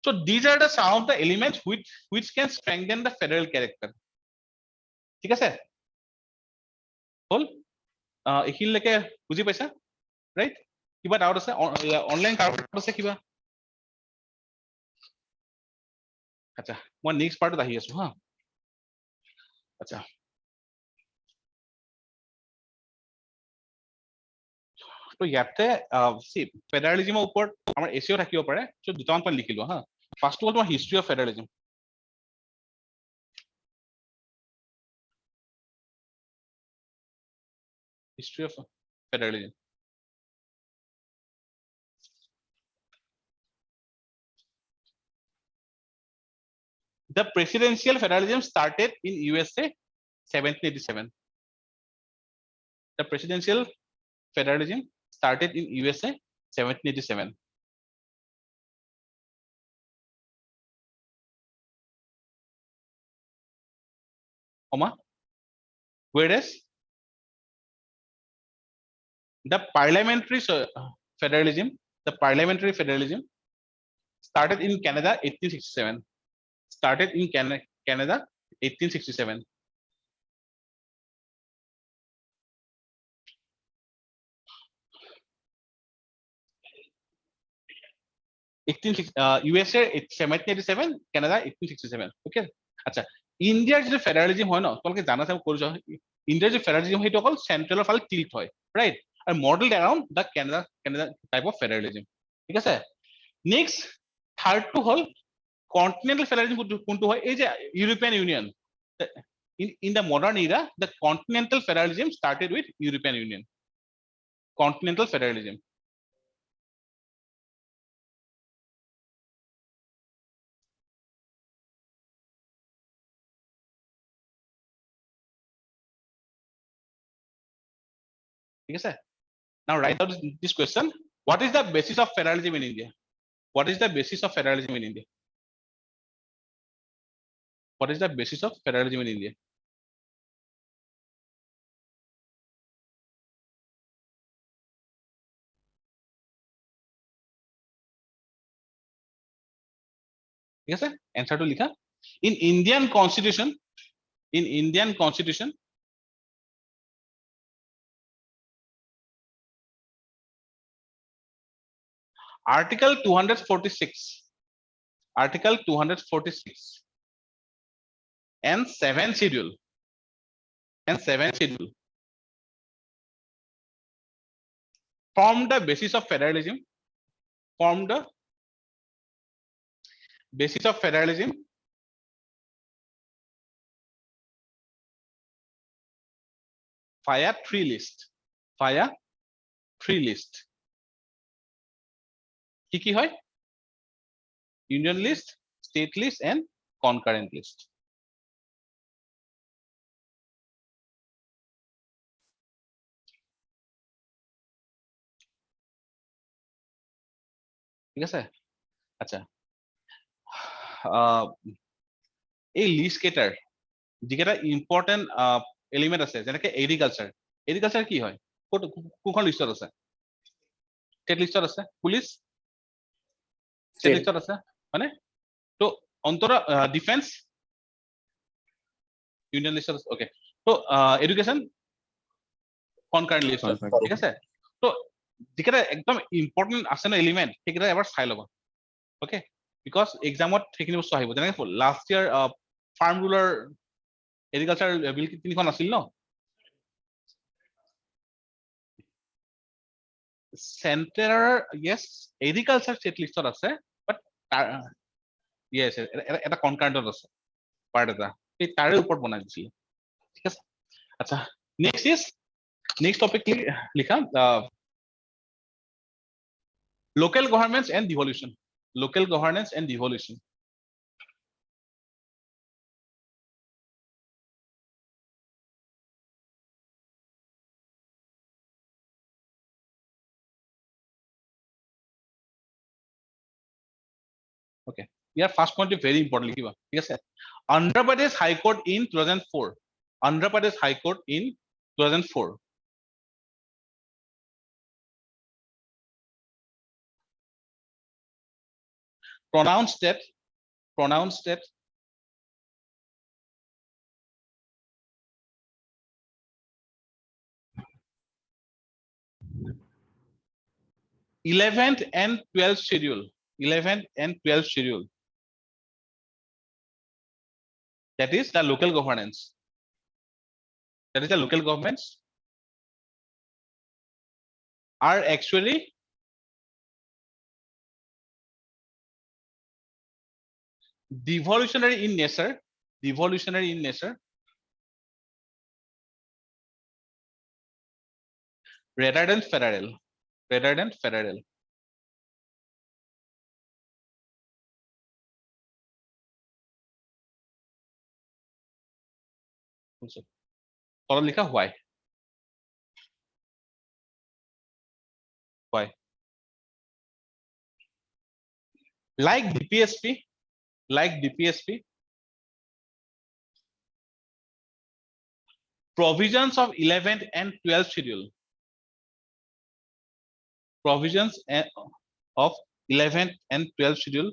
So these are the some of the elements which can strengthen the federal character. ঠিক আছে, হল? এইখিনিলৈকে বুজি পাইছা? ৰাইট? কিবা ডাউট আছে? অনলাইন কাৰোবাৰ আছে কিবা? আচ্ছা, মই নেক্সট পাৰ্টত আহি আছো হা। আচ্ছা, তো ইয়াতে ফেডাৰেলিজমৰ ওপৰত আমাৰ এছিও থাকিব পাৰে। চ' দুটামান পইণ্ট লিখিলো হা। ফাৰ্ষ্ট হ'ল তোমাৰ history of federalism. History of federalism. The presidential federalism started in USA 1787. The presidential federalism started in USA 1787. Whereas the parliamentary federalism started in Canada 1867. Started in Canada 1867. USA 1787, Canada 1867. Okay, আচ্ছা, ইণ্ডিয়াৰ যিটো federalism হয় ন, তোমালোকে জানা চাব কৰিছো, ইণ্ডিয়াৰ যিটো ফেডাৰেলিজম সেইটো অকল চেন্ট্ৰেলৰ ফালে টিল্ট হয়, ৰাইট? আৰু model around the Canada type of federalism. ঠিক আছে, নেক্সট থাৰ্ডটো হ'ল কন্টিনেন্টাল ফেডারেলিজম। কোনটো হয়? এই যে European union. In the modern Ira, the continental federalism started with European union. Continental federalism. ঠিক আছে, now write out this question: what is the basis of federalism in India? What is the basis of federalism in India? What is the basis of federalism in India? ঠিক আছে, answer to লিখা। In Indian constitution, Article 246 and 7 schedule form the basis of federalism, via three list. কি হয়? Union list, state list and concurrent list. ঠিক আছে, আচ্ছা, এই list cater যিকেইটা ইম্পৰ্টেণ্ট এলিমেণ্ট আছে যেনেকে এগ্ৰিকালচাৰ কি হয় কোনখন লিষ্টত আছে ষ্টেট লিষ্টত আছে পুলিচ ষ্টেট লিষ্টত আছে হয়নে তো অন্তত ডিফেন্স ইউনিয়ন লিষ্টত আছে ওকে তো এডুকেশ্যন কনকাৰেণ্ট লিষ্টত ঠিক আছে তো যিকেইটা একদম ইম্পৰ্টেণ্ট আছে ন এলিমেণ্ট সেইকেইটা এবাৰ চাই ল'ব ওকে বিকজ এক্সামত সেইখিনি বস্তু আহিব যেনেকে লাষ্ট ইয়াৰ ফাৰ্ম ৰুলাৰ এগ্ৰিকালচাৰ বিল 3খন আছিল ন চেণ্টাৰৰ য়েছ এগ্ৰিকালচাৰ ষ্টেট লিষ্টত আছে বাট য়েছ এটা কনকাৰেণ্টত আছে পাৰ্ট এটা সেই তাৰে ওপৰত বনাই দিছিলে ঠিক আছে আচ্ছা নেক্সট টপিক লিখা local governments and devolution Okay. Your first point is very important. Yes, sir. Andhra Pradesh High Court in 2004. Andhra Pradesh High Court in 2004. Pronounced that th and 12th schedule. 11th and 12th schedule. That is the local governance. That is the local governments are actually devolutionary in nature. Rather than federal. তলত লিখা why? Like DPSP, provisions of 11th and 12th schedule. Provisions of 11th and 12th schedule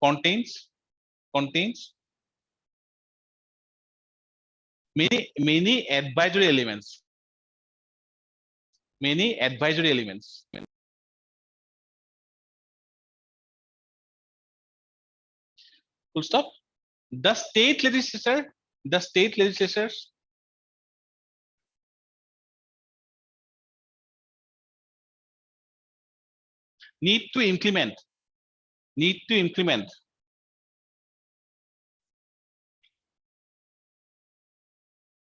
contains many advisory elements. Full stop. The state legislatures need to implement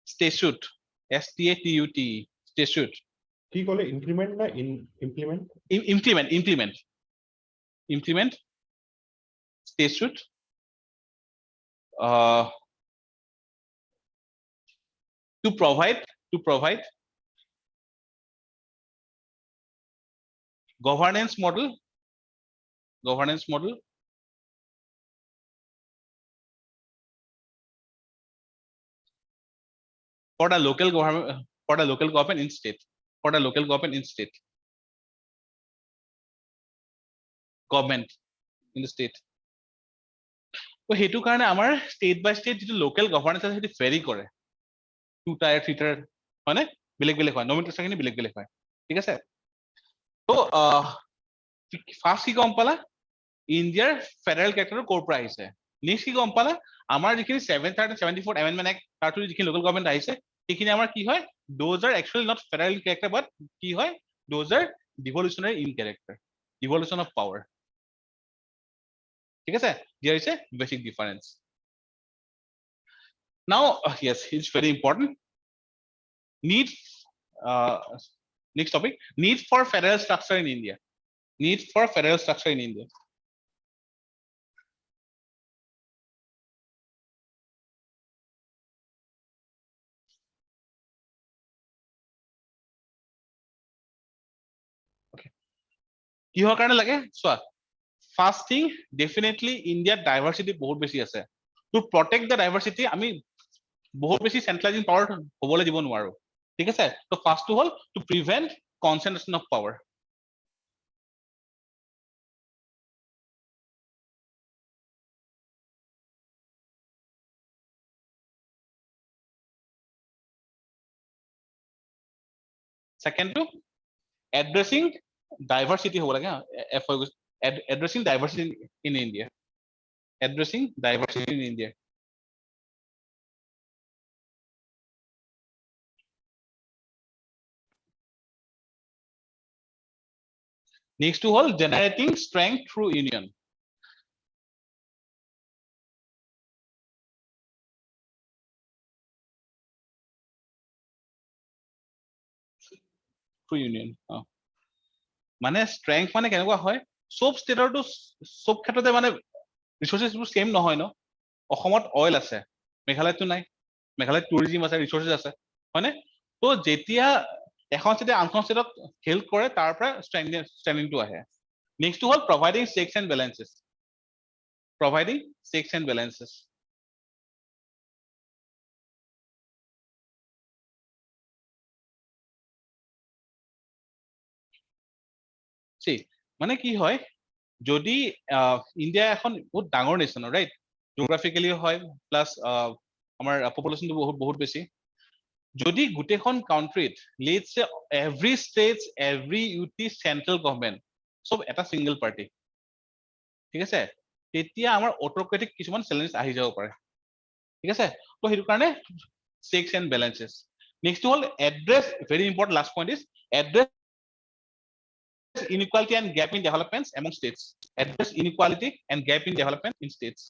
statute, STATUT, statute. কি কলে increment না implement implement statute to provide governance model for the local government in state government in the state. তো হেতু কাৰণে আমাৰ state by state যেটো local governance আছে সেটো ভেৰি কৰে 2 টায়াৰ 3 টায়াৰ মানে বেলেগ হয় নমিনেটেড খিনি বেলেগ হয় ঠিক আছে তো ফাৰ্স্ট কি গম পালা ইণ্ডিয়াৰ ফেডাৰেল ক্যাৰেক্টাৰ ক'ৰ পৰা আহিছে নেক্সট কি গম পালা আমাৰ যিখিনি 774 এমেন্ডমেন্ট এক্ট তাৰটো যিখিনি লোকাল গভৰ্নমেন্ট আহিছে সেইখিনি আমাৰ কি হয় those are actually not federal character but কি হয় those are devolutionary in character devolution of power ঠিক আছে there is a basic difference now yes it's very important need next topic need for federal structure in India কিহৰ কাৰণে লাগে চোৱা First thing, definitely India diversity বহুত বেছি আছে। To protect the diversity, আমি বহুত বেছি centralizing power হ'বলৈ দিব নোৱাৰো। ঠিক আছে? তো first টো হ'ল to prevent concentration of power. Second to addressing diversity হ'ব লাগে, addressing diversity in India. Addressing diversity in India. Next to all, generating strength through union. Through union. মানে strength মানে কেনেকুৱা হয়, সব ষ্টেটৰটো সব ক্ষেত্ৰতে মানে ৰিসোৰ্সেছবোৰ সেম নহয় ন। অসমত অইল আছে, মেঘালয়তো নাই। মেঘালয়ত টুৰিজিম আছে, ৰিসোৰ্সেছ আছে, হয়নে? তো যেতিয়া এখন ষ্টেটে আনখন ষ্টেটক হেল্প কৰে, তাৰ পৰা ষ্ট্ৰেংথিংটো আহে। নেক্সট হ'ল providing checks and balances. Providing checks and balances. মানে কি হয়, যদি ইণ্ডিয়া এখন বহুত ডাঙৰ নেশ্যন, ৰাইট? জিঅগ্ৰাফিকেলি হয়, প্লাছ আমাৰ পপুলেশ্যনটো বহুত বেছি। যদি গোটেইখন কাউন্ট্ৰীত let's say every states, every UT, central government সব এটা সিংগল পাৰ্টি, ঠিক আছে, তেতিয়া আমাৰ অট'ক্ৰেটিক কিছুমান চেলেঞ্জ আহি যাব পাৰে। ঠিক আছে? তো সেইটো কাৰণে চেকস এণ্ড বেলেঞ্চেছ। নেক্সট হ'ল address, very important, last point is address inequality and gap in developments among states. Address inequality and gap in development in states.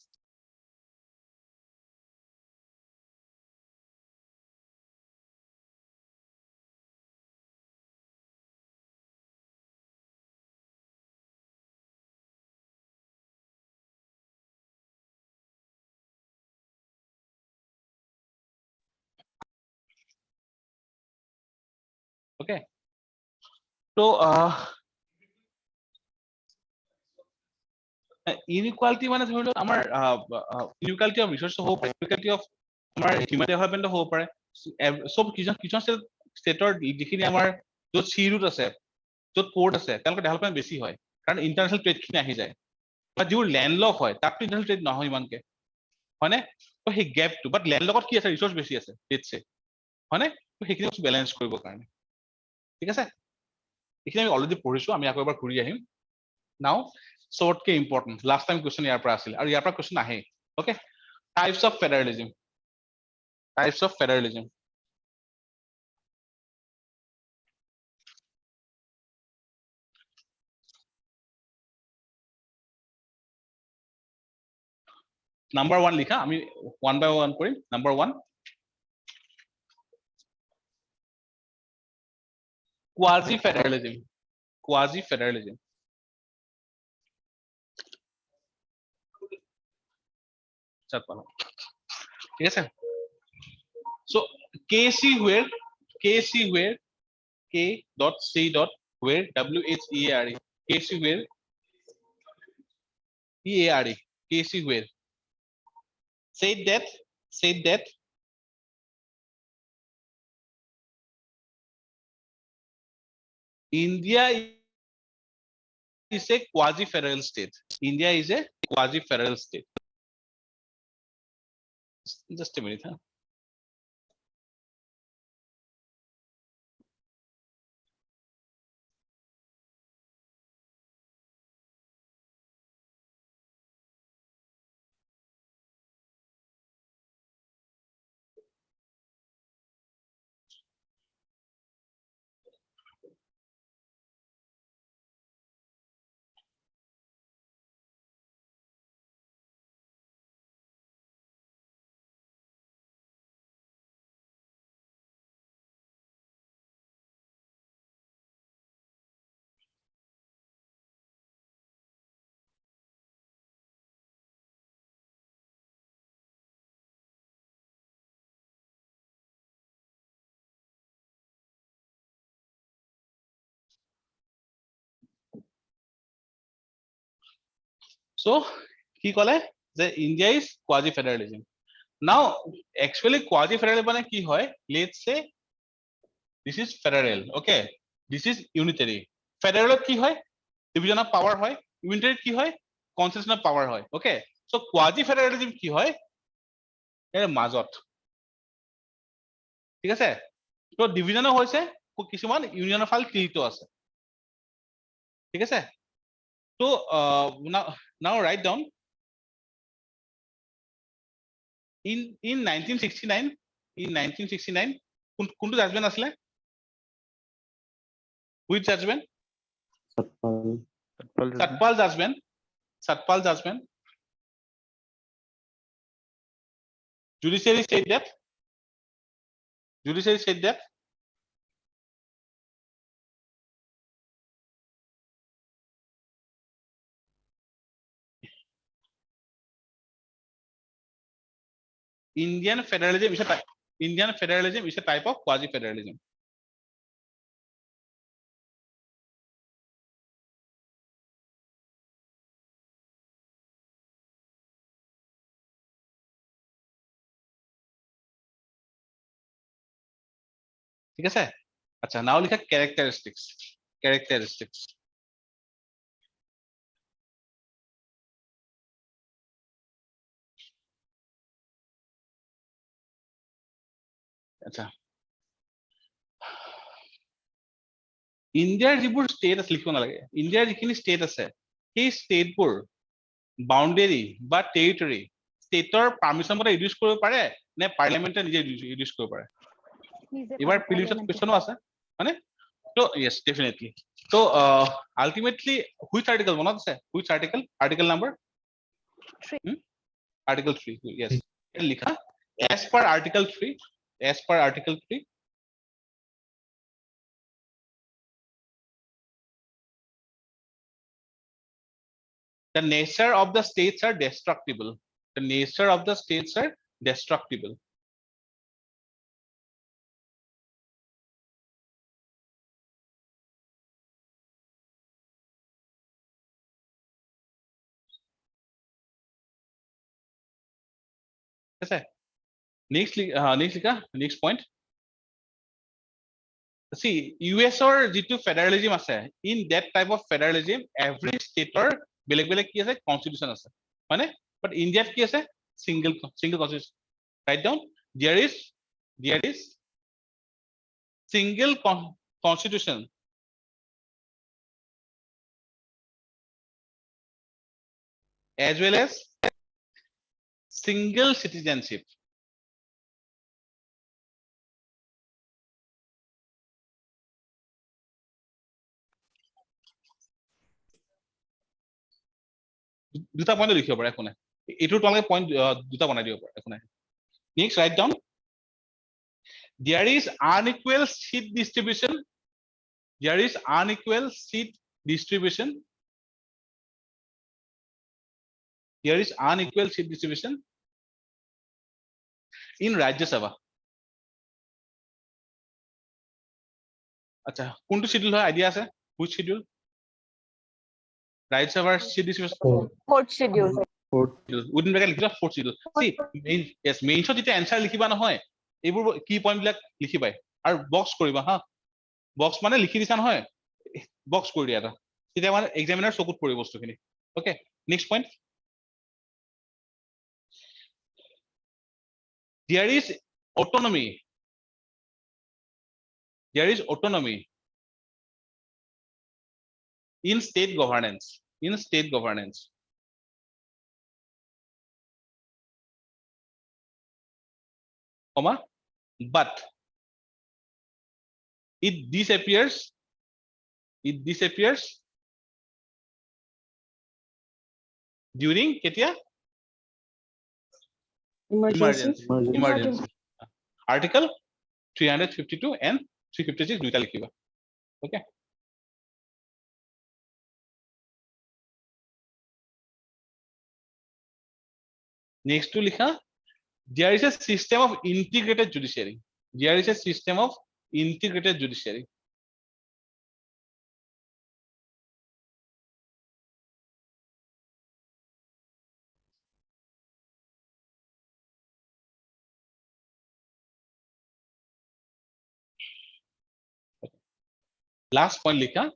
Okay. So inequality মানে ধৰি লওক আমাৰ inequality of resources হ'ব পাৰে, inequality of আমাৰ human development হ'ব পাৰে। সব কিছু ষ্টেটৰ যিখিনি আমাৰ য'ত চি ৰুট আছে, য'ত পোৰ্ট আছে, তেওঁলোকৰ ডেভেলপমেণ্ট বেছি হয়, কাৰণ ইণ্টাৰনেশ্যনেল ট্ৰেডখিনি আহি যায়। বা যিবোৰ লেণ্ডলক হয়, তাততো ইণ্টাৰনেশ্যনেল ট্ৰেড নহয় ইমানকে, হয়নে? তো সেই গেপটো, বাট লেণ্ডলকত কি আছে, ৰিচোৰ্চ বেছি আছে, লেটছে, হয়নে? তো সেইখিনি বস্তু বেলেঞ্চ কৰিবৰ কাৰণে। ঠিক আছে? এইখিনি আমি অলৰেডি পঢ়িছো, আমি আকৌ এবাৰ ঘূৰি আহিম। নাও চবতকে ইম্পৰ্টেণ্ট, লাষ্ট টাইম কুৱেশ্যন ইয়াৰ পৰা আছিল আৰু ইয়াৰ পৰা কুৱেশ্যন আহে। Okay, types of federalism. Types of federalism. Number 1 লিখা, আমি 1 by 1 Karim. Number 1, quasi federalism. Quasi federalism. ঠিক আছে? So 𝐾𝐶 where K.C.where WHEARE 𝐾𝐶 where EARE 𝐾𝐶 where said that India is a quasi-federal state. India is a quasi-federal state. Just a minute, huh? So কি কলে যে India is quasi federalism. Now actually quasi federalism মানে কি হয়, let's say this is federal, okay, this is unitary. Federal কি হয়, division of power হয়, unitary কি হয়, concentration of power হয়, okay. So quasi federalism কি হয়, এর মাজত, ঠিক আছে। তো ডিভিজনও হৈছে, কিছুমান ইউনিয়নৰ ফাল তিলটো আছে, ঠিক আছে। তো now write down in 1969 কোনটো জাজমেন্ট আছিলে, which judgment? Satpal judgment. Judiciary said that Indian federalism is a type of quasi federalism. ঠিক আছে। আচ্ছা, নাও লিখা characteristics. আচ্ছা, ইণ্ডিয়াৰ যিবোৰ ষ্টেট আছে লিখিব নালাগে, ইণ্ডিয়াৰ যিখিনি ষ্টেট আছে সেই ষ্টেটবোৰ বাউণ্ডেৰী বা টেৰিটৰী ষ্টেটৰ পাৰ্মিশ্যন মতে ৰিডিউচ কৰিব পাৰে নে পাৰ্লিয়ামেণ্টে নিজে ৰিডিউচ কৰিব পাৰে। এবাৰ প্ৰিলিমিনাৰী কোৱেশ্চনো আছে মানে, তো yes definitely. তো ultimately which article মনত আছে, which article number 3, article 3, yes, লিখা as per article 3, the nature of the states are destructible. Okay. Next point. See, US or যিটো federalism আছে, in that type of federalism every stateৰ বেলেগ কি আছে, constitution আছে মানে, but Indiaত কি আছে, single constitution. Write down, there is single constitution as well as single citizenship. দুটা পইণ্ট লিখিব পাৰে, একো নাই, এইটো তোমালোকে পইণ্ট দুটা বনাই দিব পাৰে, একো নাই। Next right down, there is unequal seat distribution in Rajya Sabha. আচ্ছা, কোনটো শিডিউল হয় আইডিয়া আছে, which schedule? Rajya Sabha seat distribution Fourth schedule. within bracket লিখিবা fourth schedule. See, main shot যেতিয়া answer লিখিবা নহয়, এইবোৰ কি পইণ্ট বিলাক লিখিবাই আৰু বক্স কৰিবা হা, বক্স মানে লিখি দিছা নহয়, বক্স কৰি দিয়া এটা, তেতিয়া মানে এক্সামিনাৰ চকুত পৰিব বস্তুখিনি। Okay, next point, there is autonomy in state governance, comma, but it disappears during কেতিয়া, emergency. Article 352 and 356 দুইটা লিখিবা। ওকে, নেক্সট টু লিখা, there is a system of integrated judiciary. Last point likha.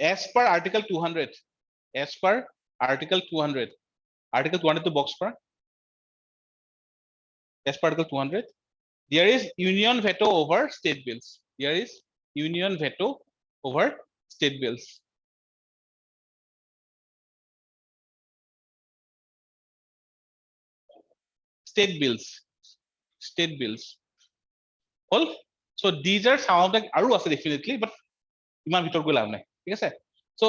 As per Article 200, as per Article 200, Article 200 to box per. As per Article 200, there is union veto over state bills. There is union veto over state bills. State bills. State bills. All. So these are some of the aru ase definitely, but iman bhitor go lav nai. ঠিক আছে? So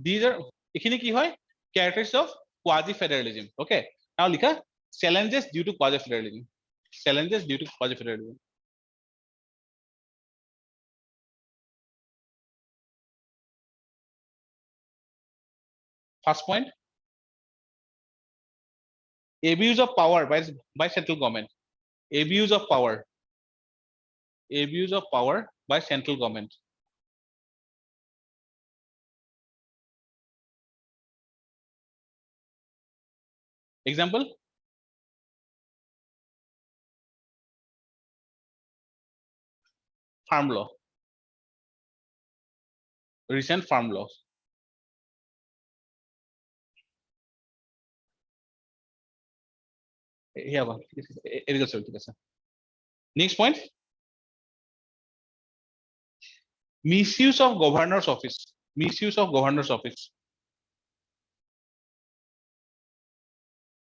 these are ekhini ki hoy characteristics of quasi federalism. Okay. Now likha challenges due to quasi federalism. Challenges due to quasi federalism. First point, abuse of power by central government. Abuse of power. Abuse of power by central government. Example, farm law. Recent farm laws. Here one. Next point, misuse of governor's office. Misuse of governor's office.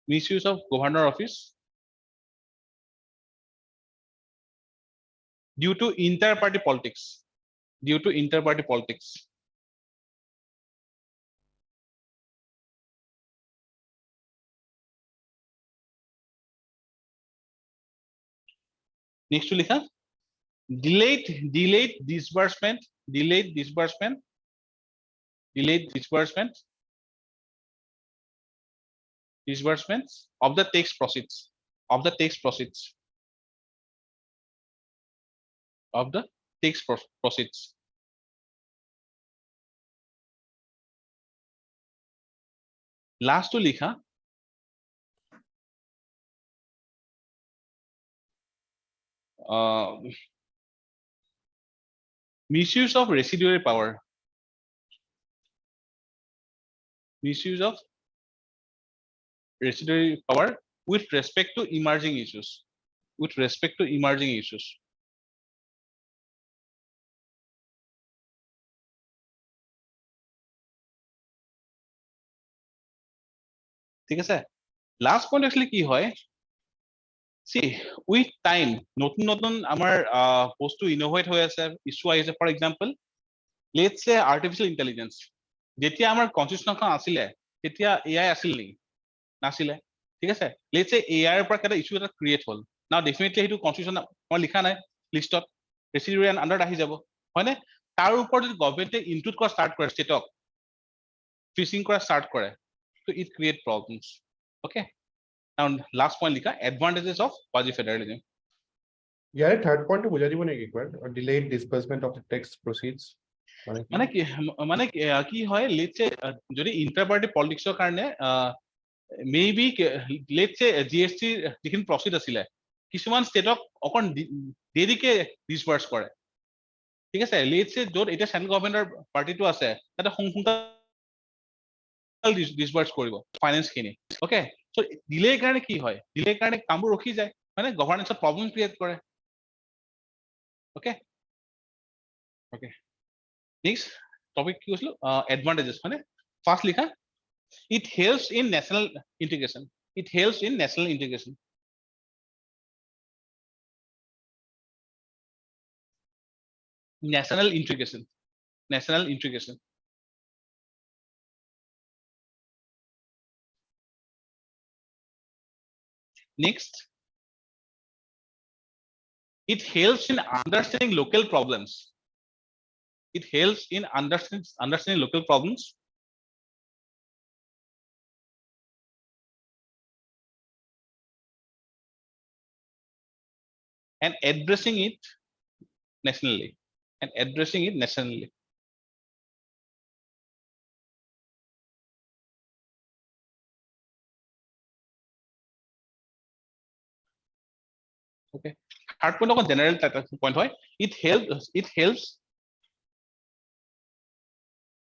Misuse of governor office due to inter-party politics. Due to inter-party politics. Next to likha, delayed disbursement disbursements of the tax proceeds of the tax proceeds last to likha, misuse of residuary power. Misuse of residuary power with respect to emerging issues. With respect to emerging issues. ঠিক আছে? Last point actually কি হয়? See, with time, নতুন নতুন আমাৰ বস্তু innovate হৈ আছে, issue আহিছে. For example, let's say artificial intelligence. যেতিয়া আমাৰ constitution আছিলে, তেতিয়া AI আছিল নেকি? নাছিলে। ঠিক আছে? Let's say AI ৰ পৰা এটা issue এটা create হ'ল. Now definitely সেইটো constitution মই লিখা নাই লিষ্টত, residuary and under আহি যাব। হয়নে? তাৰ ওপৰত যদি গভৰ্ণমেণ্টে include কৰা start কৰে ষ্টেটক, ফিচিং কৰা start কৰে, so it create problems. Okay? Now last point likha, advantages of quasi federalism. Yeah, third point বুজাই দিব নেকি একবাৰ, delayed disbursement of the tax proceeds মানে কি হয়, let's say যদি inter party politics ৰ কাৰণে maybe let's say GST যিখিনি প্ৰচিড আছিলে কিছুমান ষ্টেটক অকন দেৰিকে ডিসবার্স কৰে। ঠিক আছে? let's say য'ত এটা সেন্ট্ৰেল গভৰ্ণমেণ্টৰ পাৰ্টিটো আছে তাতে ডিসবার্স কৰিব ফাইনেন্স খিনি। ওকে, সো ডিলে কাৰণে কি হয়, ডিলে কাৰণে কামবোৰ ৰখি যায়, মানে গভৰ্নেন্সত প্ৰবলেম ক্ৰিয়েট কৰে। ওকে ওকে, নেক্সট টপিক কি কৈছিলো, এডভান্টেজেস। মানে ফাৰ্স্ট লিখা, it helps in national integration. It helps in national integration. National integration. National integration. Next, it helps in understanding local problems. It helps in understanding local problems. And addressing it nationally. And addressing it nationally. Okay. Third point of general point hoy. It helps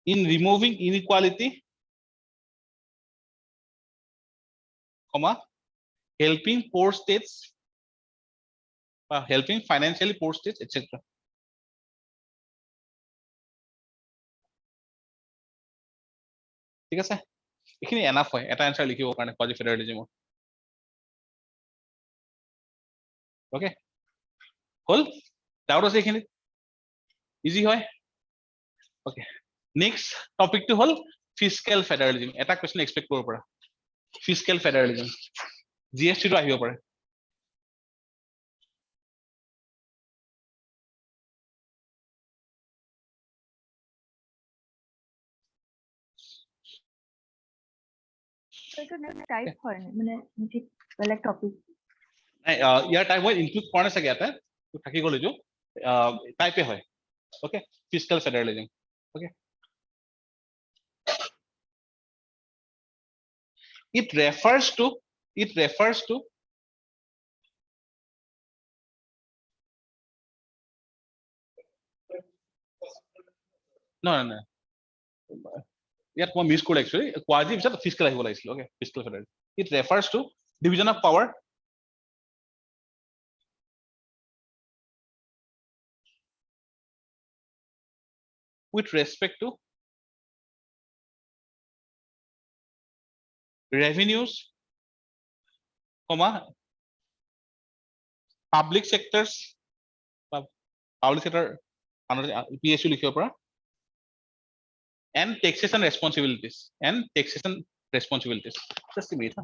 in removing inequality, comma, helping poor states, helping financially poor states, etc. ঠিক আছে এখিনি enough হয় এটা answer লিখিব কাৰণে quasi federalism ওকে হল doubt আছে এখিনি ইজি হয় ওকে নেক্সট টপিকটো হল ফিস্কেল ফেডারেলিজম এটা কোৱেশ্চন এক্সপেক্ট কৰিব পৰা ফিস্কেল ফেডারেলিজম জিএসটি টো আহিব পাৰে টাইপ হয় মানে বেলেগ টপিক ইয়াৰ টাইপ হয় ইনক্লুড কৰা নাই চাগে ইয়াতে থাকি গ'ল এইটো টাইপে হয় okay fiscal federalism okay it refers to no ইয়াত মই মিছ কৰিলো একচুৱেলি কোৱাজি পিছত ফিস্কেল আহিব লাগিছিল okay fiscal federalism it refers to division of power with respect to revenues, comma, public sectors, public sector, PSU লিখিব পৰা and taxation responsibilities just a minute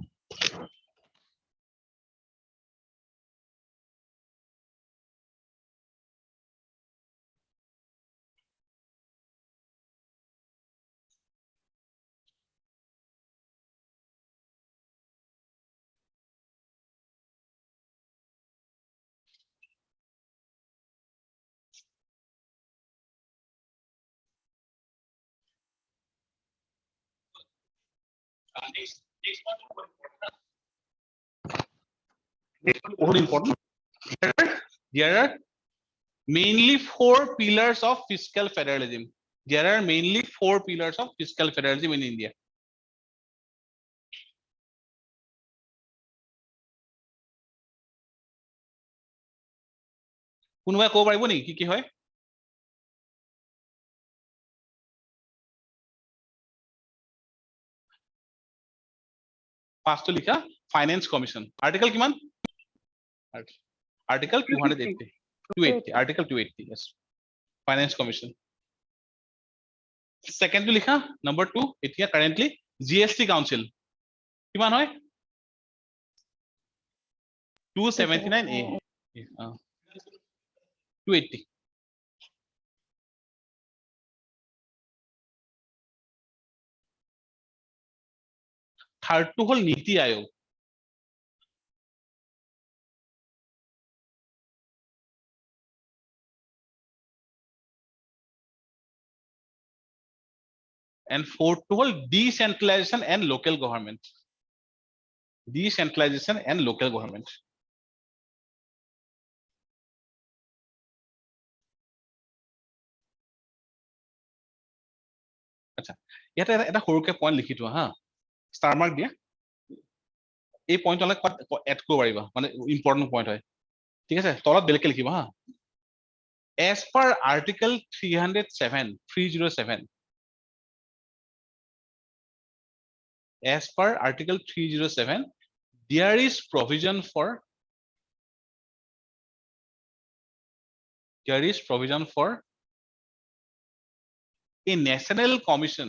very important there are mainly four pillars of fiscal federalism in India কোনোবাই ক'ব পাৰিব নেকি কি হয় পাঁচটো লিখা ফাইনেন্স কমিশন আৰ্টিকেল কিমান article 280 article 280 yes finance commission সেকেন্ডটো লিখা নম্বৰ 2 এতিয়া কারেন্টলি জিএসটি কাউন্সিল কিমান হয় 279A 280 থাৰ্ডটো হল নীতি আয়োগ and fourth to hold decentralization and local government আচ্ছা ইয়াতে এটা সৰুকে পইণ্ট লিখি থোৱা হা ষ্টাৰ মাৰ্ক দিয়া এই পইণ্ট অলপ এড কৰিব পাৰিবা মানে ইম্পৰ্টেন্ট পইণ্ট হয় ঠিক আছে তলত বেলেগকে লিখিবা হা as per article 307 as per article 307 there is provision for a national commission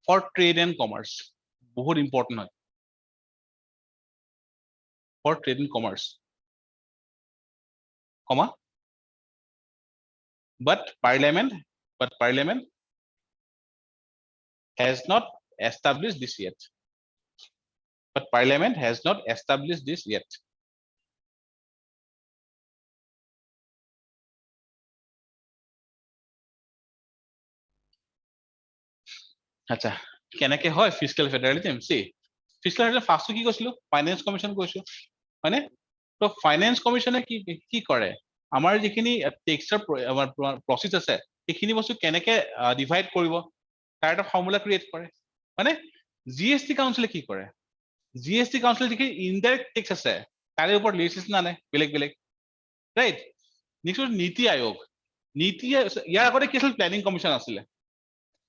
for trade and commerce বহুত important হয় for trade and commerce comma but parliament has not established this yet আচ্ছা কেনেকে হয় ফিস্কেল ফেডাৰেলিজম সি fiscal federalism ফাৰ্ষ্টটো কি কৈছিলো finance commission কৈছো হয়নে তো ফাইনেন্স কমিশনে কি কৰে আমাৰ যিখিনি টেক্সৰ আমাৰ প্ৰসেস আছে সেইখিনি বস্তু কেনেকে ডিভাইড কৰিব তাৰ এটা ফৰ্মুলা ক্ৰিয়েট কৰে মানে জিএসটি কাউন্সিলে কি কৰে জিএসটি কাউন্সিল যিখিনি ইনডাইৰেক্ট টেক্স আছে তাৰে ওপৰত লিজিসলেশ্যন আনে বেলেগ ৰাইট নেক্সট নীতি আয়োগ নীতি ইয়াৰ আগতে কি আছিল প্লেনিং কমিশন আছিলে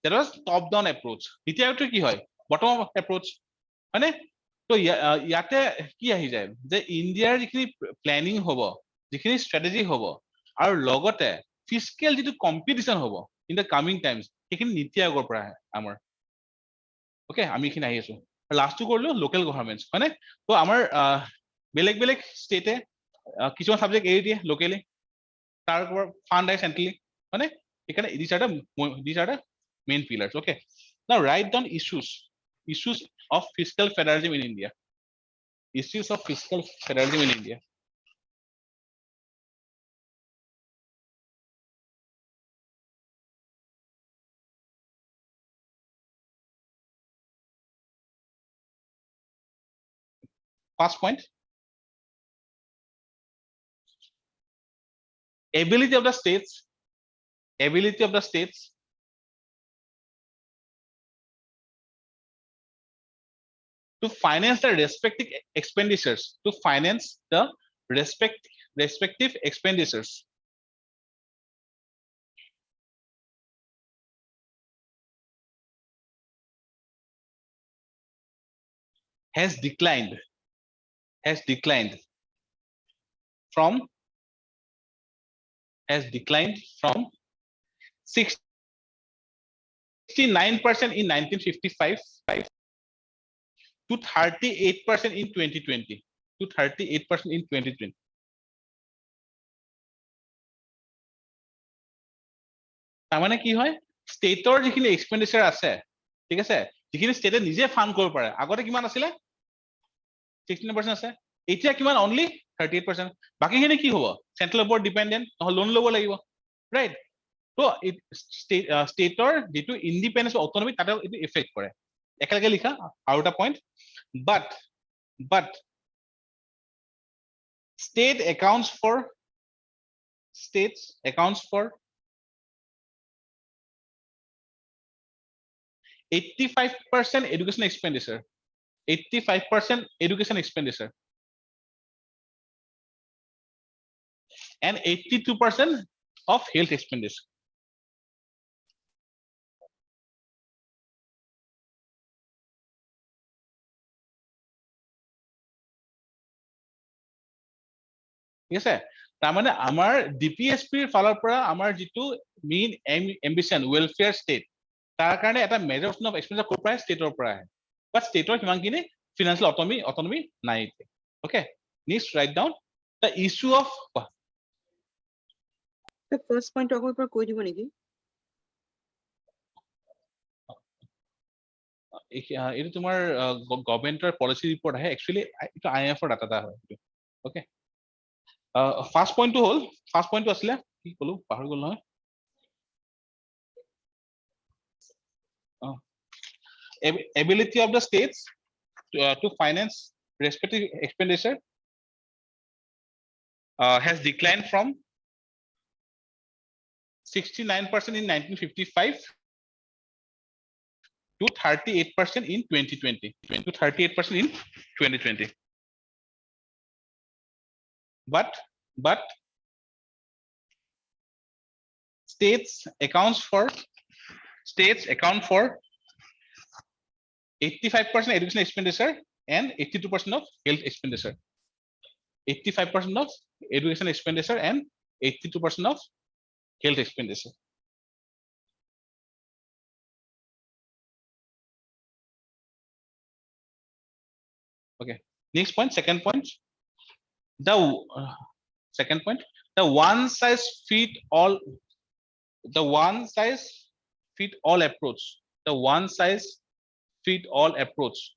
that was top down approach নীতি আয়োগটো কি হয় bottom up approach মানে তো ইয়াতে কি আহি যায় যে ইণ্ডিয়াৰ যিখিনি প্লেনিং হ'ব যিখিনি ষ্ট্ৰেটেজি হ'ব আৰু লগতে ফিস্কেল যিটো কম্পিটিশন হ'ব ইন দ্য কামিং টাইমছ সেইখিনি নীতি আয়োগৰ পৰা আহে আমাৰ ওকে আমি এইখিনি আহি আছো লাষ্টটো কৰিলো লোকেল গভৰ্ণমেণ্টছ হয়নে তো আমাৰ বেলেগ ষ্টেটে কিছুমান সাবজেক্ট এৰি দিয়ে লোকেলি তাৰ ওপৰত ফাণ্ড আহে চেন্ট্ৰেলি হয়নে সেইকাৰণে these are the main pillars okay now write down issues of fiscal federalism in India issues of fiscal federalism in India first point ability of the states to finance the respective expenditures has declined from 69% in 1955 to 38% in 2020 তাৰমানে কি হয় ষ্টেটৰ যিখিনি এক্সপেন্ডিচাৰ আছে ঠিক আছে যিখিনি ষ্টেটে নিজে fund কৰিব পাৰে আগতে কিমান আছিলে 69% আছে এতিয়া কিমান অনলি 38% বাকিখিনি কি হ'ব চেন্ট্ৰেল ওপৰত ডিপেন্ডেন্ট নহলে লোন ল'ব লাগিব ৰাইট তো ষ্টেটৰ যিটো ইণ্ডিপেণ্ডেন্স অটনমি তাতে এইটো ইফেক্ট কৰে একেলগে লিখা আৰু এটা point but states accounts for 85% education expenditure and 82% of health expenditure ঠিক আছে তাৰমানে আমাৰ ডিপিএছপিৰ ফালৰ পৰা আমাৰ যিটো মেইন এম্বিশন ওয়েলফেয়াৰ ষ্টেট তাৰ কাৰণে এটা মেজৰ অফ এক্সপেন্ডিচাৰ ক'ৰ পৰা ষ্টেটৰ পৰা আহে বাট ষ্টেটৰ কিমানখিনি ফিনান্সিয়েল অটনমি নাই okay next right down the issue of The first point আকৌ এবাৰ কৈ দিব নেকি? এইটো তোমাৰ গভৰ্ণমেণ্টৰ পলিচি ৰিপৰ্ট আহে একচুৱেলি এইটো IMF-ৰ ডাটা হয় ওকে ফাৰ্ষ্ট পইণ্টটো হ'ল ফাৰ্ষ্ট পইণ্টটো আছিলে কি ক'লো পাহৰি গ'ল নহয় ability of the states to finance respective expenditure has declined from 69% in 1955 to 38% in 2020 but states account for 85% education expenditure and 82% of health expenditure 85% of education expenditure and 82% of health expenditure okay next point second point the one size fit all approach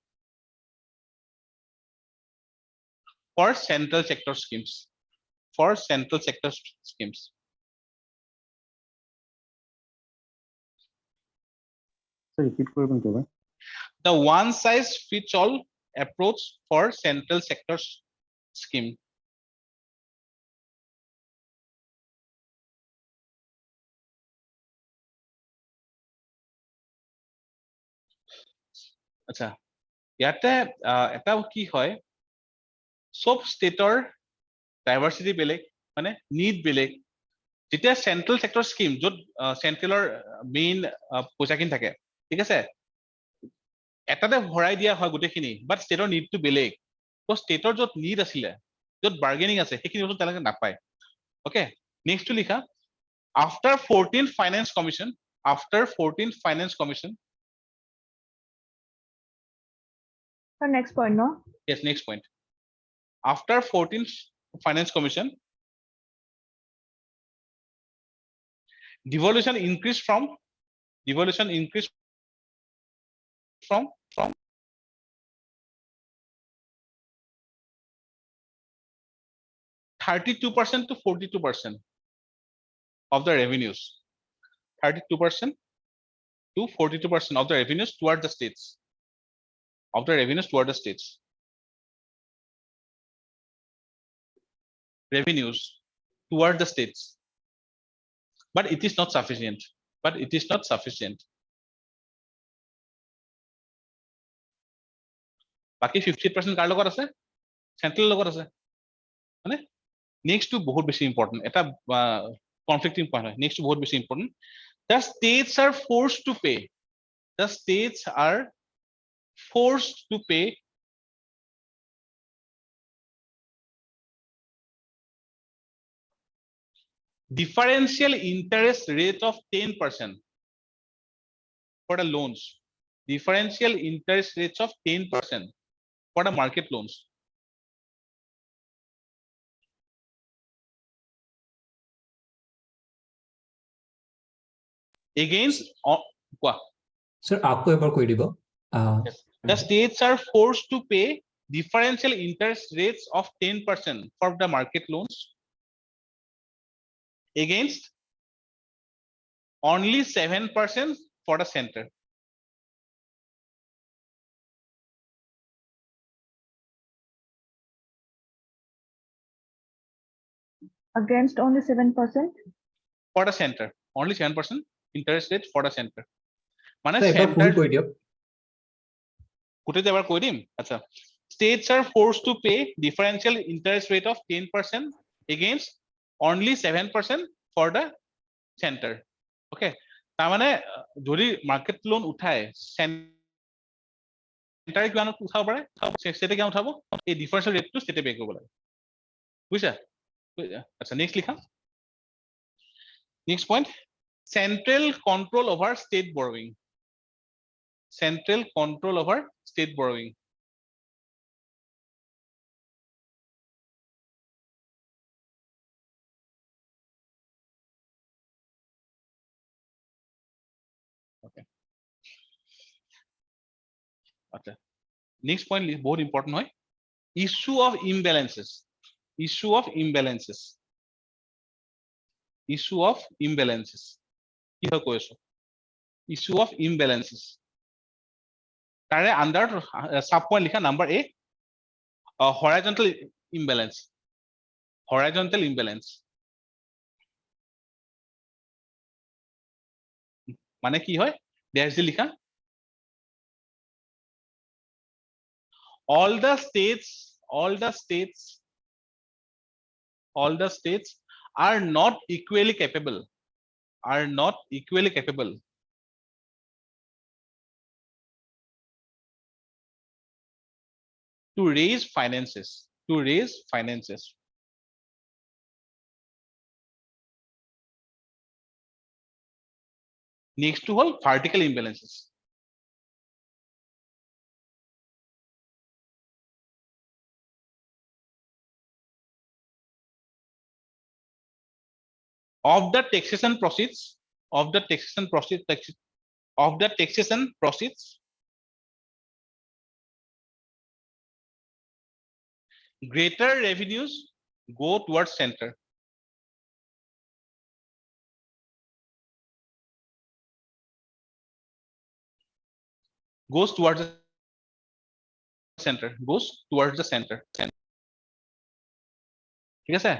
for central sector schemes Sir, repeat করবেন তো ভাই The one size fits all approach for central sector scheme. আচ্ছা ইয়াতে এটা কি হয় সব ষ্টেটৰ diversity বেলেগ মানে নিড বেলেগ যেতিয়া চেন্ট্ৰেল সেক্টৰ স্কিম য'ত চেন্ট্ৰেলৰ মেইন পইচাখিনি থাকে ঠিক আছে এটাতে ভৰাই দিয়া হয় গোটেইখিনি বাট ষ্টেটৰ নিডটো বেলেগ তো ষ্টেটৰ য'ত নিড আছিলে য'ত বাৰ্গেনিং আছে সেইখিনি বস্তু তেওঁলোকে নাপায় ওকে নেক্সটটো লিখা after 14th finance commission So next point, no? yes next point after 14th finance commission devolution increased from 32% to 42% of the revenues 32% to 42% of the revenues toward the states revenues toward the states but it is not sufficient বাকি 50% কাৰ লগত আছে central লগত আছে মানে next two বহুত বেছি important এটা conflicting point হয় নেক্সট টু বহুত বেছি important the states are forced to pay differential interest rate of 10% for the loans differential interest rates of 10% for the market loans against Sir, आपको एक बार कोई दिबो the states are forced to pay differential interest rates of 10% for the market loans against only 7% for the center Against only 7%. for the center only 7% interest rate for the center মানে Sir, एक बार full कोई दियो গোটেই এবাৰ কৈ দিম আচ্ছা states are forced to pay differential interest rate of 10% against only 7% for the center okay তাৰ মানে যদি মার্কেট লোন উঠায় সেন্টাৰে কিমান উঠাব পাৰে ষ্টেটে কিমান উঠাব এই ডিফাৰেন্সিয়েল ৰেটটো ষ্টেটে পে কৰিব লাগে বুজিছা আচ্ছা নেক্সট লিখা next point central control over state borrowing okay acha next point বহুত important হয় issue of imbalances কি হয় কৈছো issue of imbalances তাৰে আন্ডাৰ সাব পইণ্ট লিখা নাম্বাৰ এ horizontal imbalance মানে কি হয় ড্যাশ দি লিখা all the states are not equally capable to raise finances next to all vertical imbalances of the taxation proceeds greater revenues go towards center goes towards the center, goes towards the center. ঠিক আছে,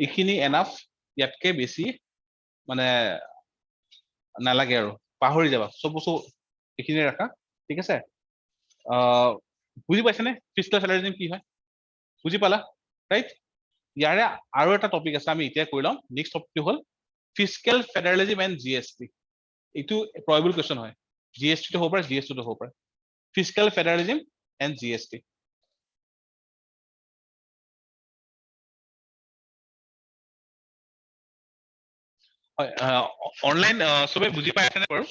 এইখিনি enough, ইয়াতকে বেছি মানে নালাগে আৰু পাহৰি যাবা চব বস্তু এইখিনি ৰাখা। ঠিক আছে, বুজি পাইছেনে ফিস্কেল ফেডাৰেলিজম কি হয়? বুজি পালা, ৰাইট? ইয়াৰে আৰু এটা টপিক আছে, আমি এতিয়া কৰি ল'ম। নেক্সট টপিকটো হ'ল ফিস্কেল ফেডাৰেলিজম এণ্ড GST। এইটো প্ৰবেবল কুৱেশ্যন হয়, GST-টো হ'ব পাৰে, GST-টো হ'ব পাৰে। Fiscal federalism and GST। হয়, অনলাইন চবে বুজি পাই আছেনে বাৰু?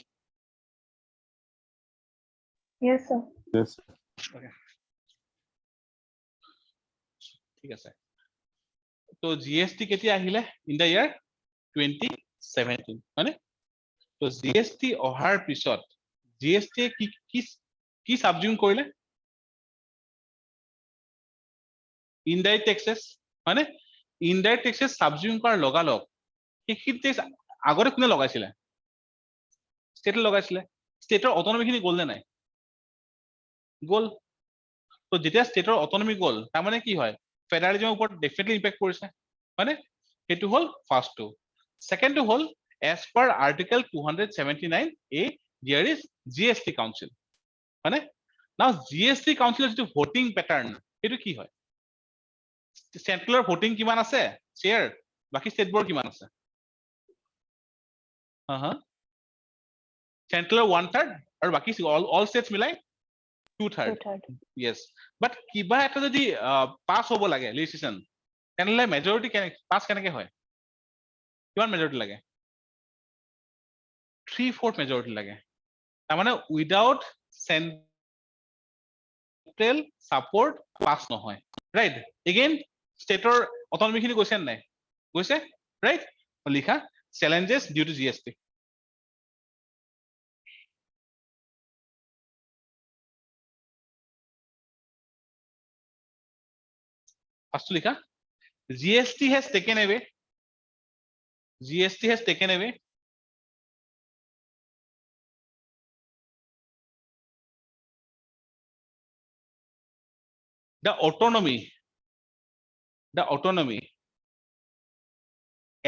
Yes, sir. ঠিক আছে, তো GST কেতিয়া আহিলে? ইন দ্য ইয়াৰ 2017, হয়নে? তো GST অহাৰ পিছত GST কি কি কি সাবজুম কৰিলে? ইনডাইৰেক্ট টেক্সেছ, হয়নে? ইনডাইৰেক্ট টেক্সেছ সাবজুম কৰাৰ লগালগ সেইখিনি টেক্স আগতে কোনে লগাইছিলে? ষ্টেটে লগাইছিলে। ষ্টেটৰ অটনমিখিনি গ'ল নে নাই? গ'ল। তো যেতিয়া ষ্টেটৰ অটনমি গ'ল, তাৰমানে কি হয়? ফেডাৰেলিজমৰ ওপৰত ডেফিনেটলি ইম্পেক্ট কৰিছে, হয়নে? সেইটো হ'ল ফাৰ্ষ্টটো। ছেকেণ্ডটো হ'ল as per article 279A there is GST council, হয়নে? নাও GST কাউন্সিলৰ যিটো ভোটিং পেটাৰ্ণ, সেইটো কি হয়? চেন্ট্ৰেলৰ ভোটিং কিমান আছে শ্বেয়াৰ, বাকী ষ্টেটবোৰ কিমান আছে? চেন্ট্ৰেলৰ 1/3 আৰু বাকী অল ষ্টেটছ মিলাই 2/3। 2/3. Yes, but কিবা এটা যদি পাছ হ'ব লাগে লেজিসলেশন, তেনেহলে মেজৰিটি পাছ কেনেকে হয়? কিমান মেজৰিটি লাগে? 3/4 মেজৰিটি লাগে। তাৰমানে উইদাউট চেন্ট্ৰেল সাপোর্ট পাছ নহয়, ৰাইট? এগেইন ষ্টেটৰ অটনমিখিনি গৈছে নাই? গৈছে, ৰাইট? লিখা challenges due to GST। First লিখা GST has taken away, GST has taken away the autonomy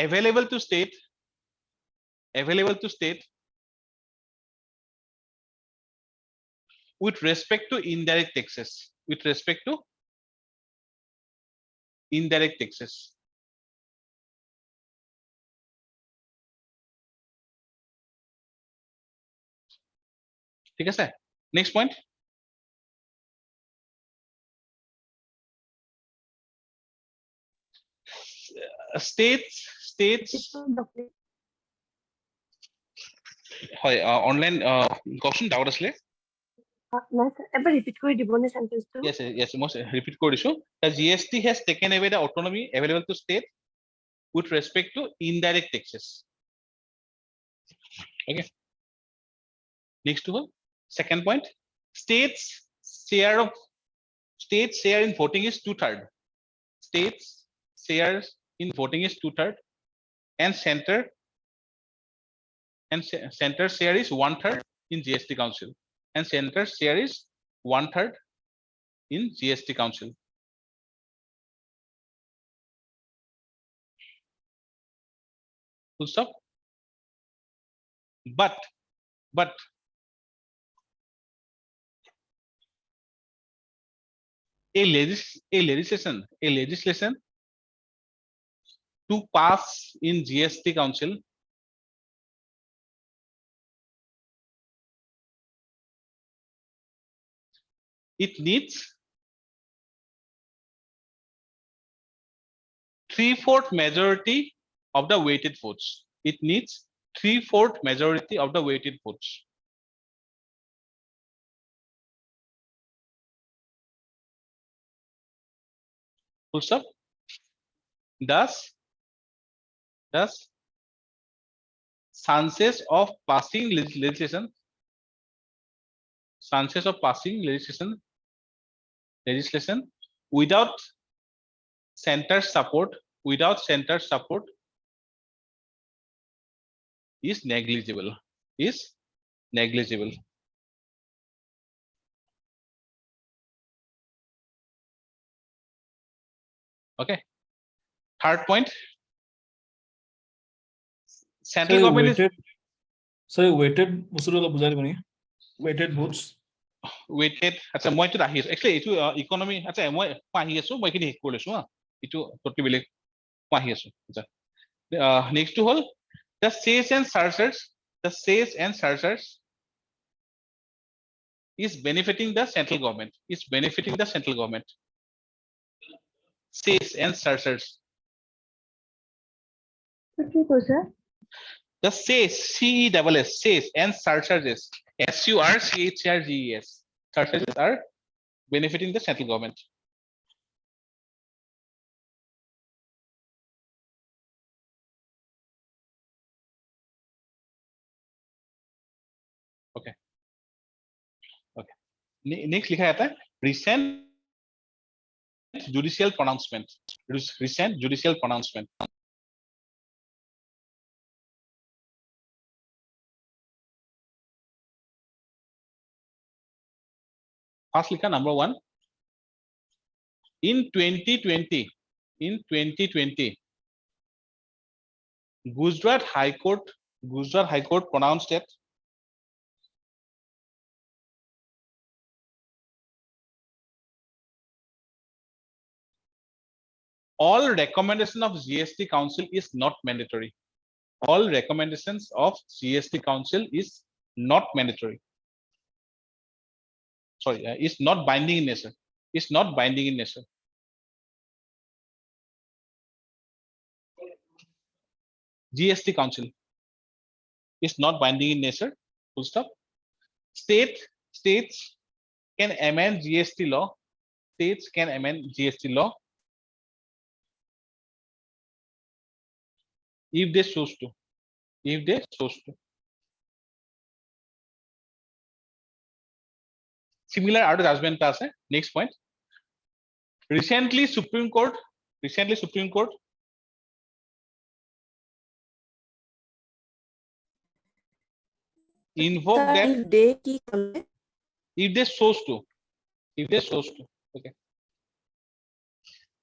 available to state with respect to indirect taxes, with respect to indirect taxes। ঠিক আছে, next point. states হয়, online question doubt আছিলে? নাই sir, এবাৰ repeat কৰি দিবনে সেন্টেন্সটো? yes মই repeat কৰিছো। the GST has taken away the autonomy available to state with respect to indirect taxes। okay, next to second point, states share in voting is 2/3, states shares in voting is 2/3, and center share is 1/3 in GST council, and center share is 1/3 in GST council। Full stop। but a legislation to pass in GST council it needs 3/4 majority of the weighted votes, it needs 3/4 majority of the weighted votes। full stop। thus chances of passing legislation without center support is negligible, Okay. Third point. Central Sorry, government is weighted বস্তুটো অলপ বুজাই দিব নেকি? Weighted votes. weighted. আচ্ছা মই এইটো আহি আছো actually এইটো ইকোনমি আচ্ছা মই আহি আছো মই এইখিনি শেষ কৰি লৈছো হা এইটো টপিক বেলেগ মই আহি আছো আচ্ছা নেক্সট টু হল the sales and searchers is benefiting the central government sales and searchers কি কৈছে? the sales CESS sales and searchers SURCHRGES searchers are benefiting the central government. Okay. Next लिखा जाता है recent judicial pronouncement. First लिखा number 1. In 2020, Gujarat High Court pronounced that all recommendation of GST Council is not mandatory. All recommendations of GST Council is not mandatory. Sorry, is not binding in nature. GST Council is not binding in nature. Full stop. States can amend GST law. If they choose to. Similar other judgment আছে. Next point. Recently Supreme Court invoked that if they chose to. Okay.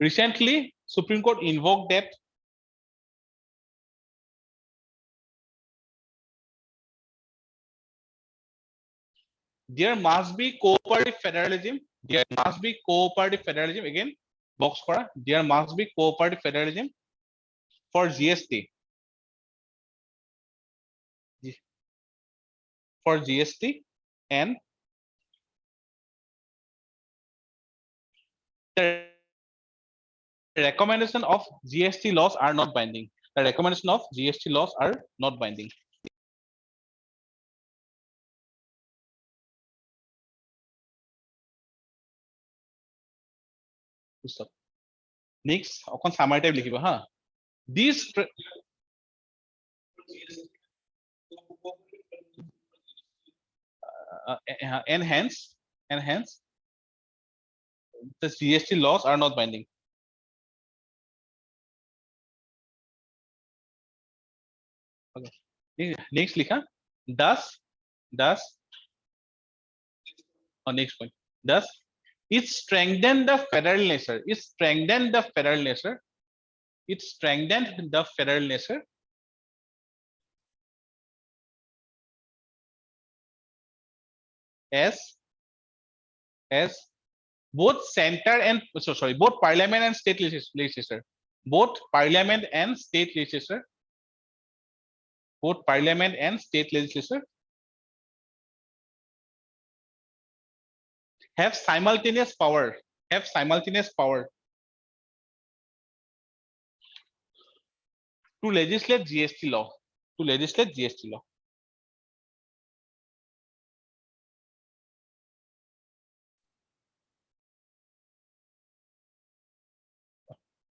Recently Supreme Court invoked that there must be cooperative federalism. Again, box kora. There must be cooperative federalism for GST. And the recommendation of GST laws are not binding. Next, অকন summary type লিখিব হা this enhance the GST laws are not binding. Okay. Next লিখা thus next point thus it strengthened the federal nature as both center and both parliament and state legislature have simultaneous power to legislate GST law.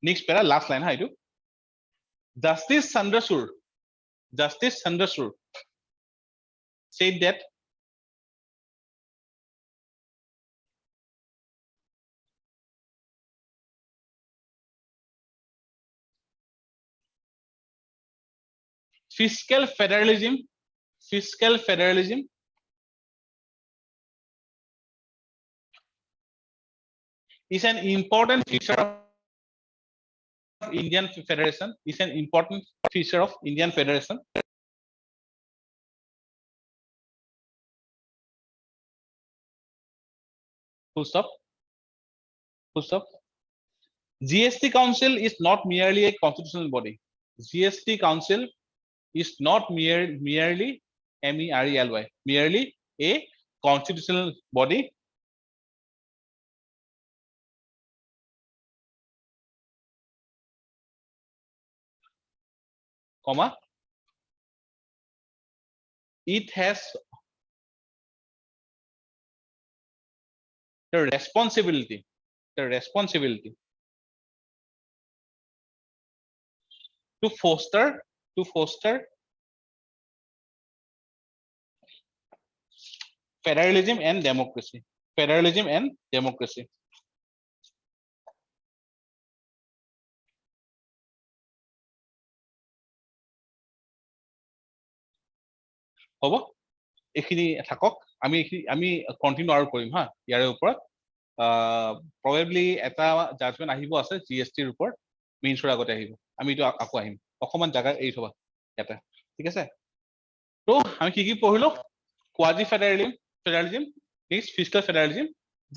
Next para, last line, I do. Justice Chandrachud said that fiscal federalism is an important feature of Indian Federation is an important feature of Indian Federation. Full stop. Full stop. GST Council is not merely a constitutional body. GST Council is not merely MERELY, merely a constitutional body comma it has the responsibility to foster federalism and democracy. হ'ব এইখিনি থাকক আমি continue আৰু কৰিম হা ইয়াৰ ওপৰত probably এটা judgement আহিব আছে জিএসটিৰ ওপৰত মেইনছৰ আগতে আহিব আমি এইটো আকৌ আহিম অকমান জায়গা এৰি থবা ইয়াতে ঠিক আছে তো আমি কি পঢ়িলো quasi federalism is fiscal federalism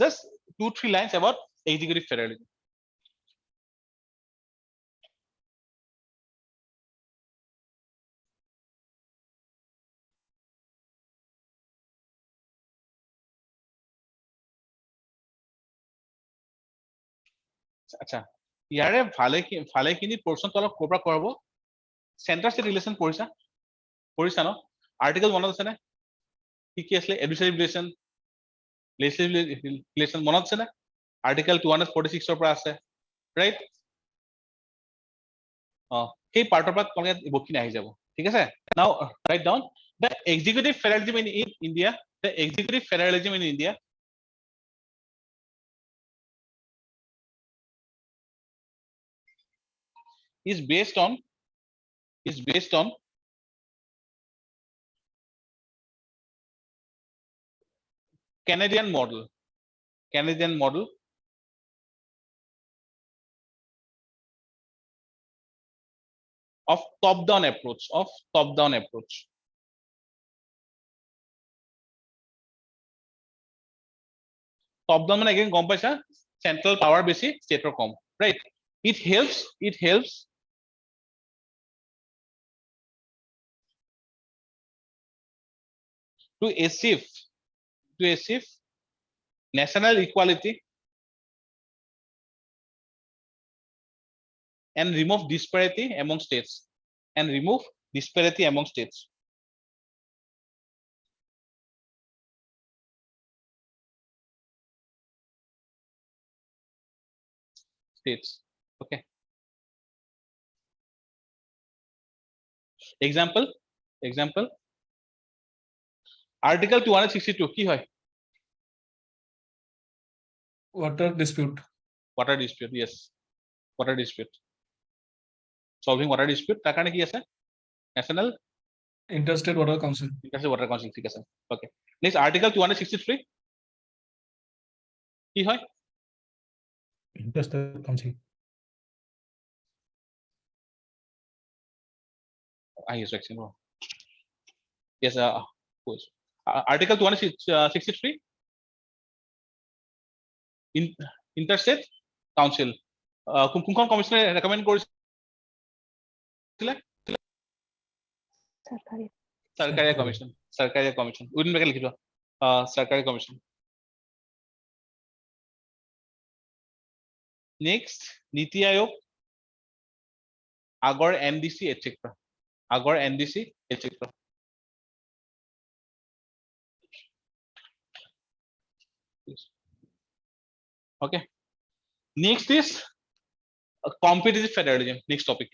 just 2-3 lines about executive federalism আচ্ছা ইয়াৰে ভালেখিনি পোরশন তো অলপ কোপৰা কৰাব সেন্টার স্টেট রিলেশন পঢ়িছা ন আর্টিকেল 1 আছে না কি আছে এডমিনিস্ট্রেটিভ রিলেশন legislative রিলেশন মনত আছে না আর্টিকেল 246 ৰ পৰা আছে রাইট সেই পাৰ্টৰ পৰা তোমালোকে বকিন আহি যাব ঠিক আছে now write down the executive federalism in India is based on Canadian model of top-down approach top-down মানে again গম পাইছা central power বেছি state com right it helps to achieve national equality and remove disparity among states okay example article 262 কি হয় Water dispute. yes water dispute solving water dispute তাৰ কাৰণে কি আছে national Interstate Water Council. ঠিক আছে okay next article 263 কি হয় Interstate Council. yes article 263 interstate council কোনখন কমিশনে রেকমেন্ড কৰিছিলে সরকারি কমিশন উইদিন ব্র্যাকেট লিখি লোৱা সরকারি কমিশন নেক্সট নীতি আয়োগ আগৰ NDC etcetera okay next is competitive federalism next topic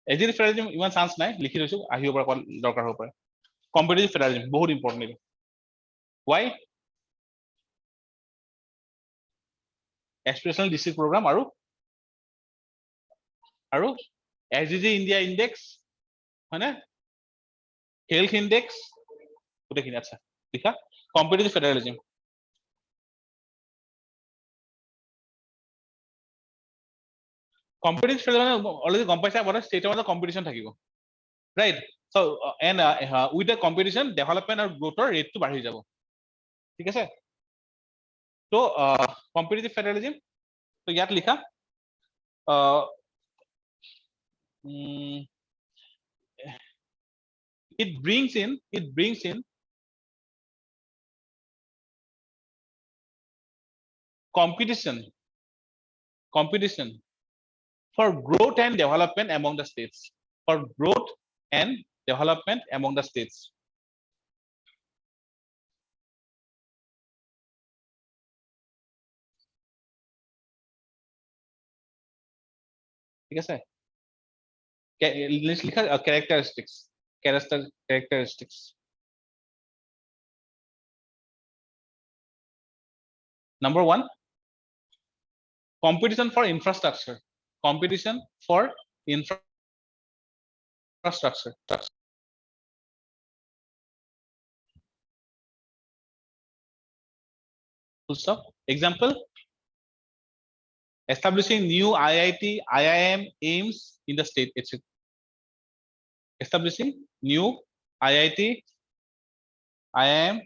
executive federalism Iman chance নাই লিখি লৈছো আহিব পৰা দৰকাৰ হ'ব পাৰে competitive federalism বহুত important why aspirational district program আৰু SDG India index হয়নে health index গোটেইখিনি আচ্ছা লিখা competitive federalism competitive federalism already গম পাইছা about state of the competition থাকিব, right? So and with the competition development আৰু growth rate টো বাঢ়ি যাব, ঠিক আছে? তো competitive federalism, তো ইয়াত লিখা it brings in competition for growth and development among the states, for growth and development among the states. ঠিক আছে? লিখা characteristics. Number 1, competition for infrastructure. Competition for infrastructure. Full stop. Example: establishing new IIT, IIM, AIMS in the state, etc. Establishing new IIT, IIM,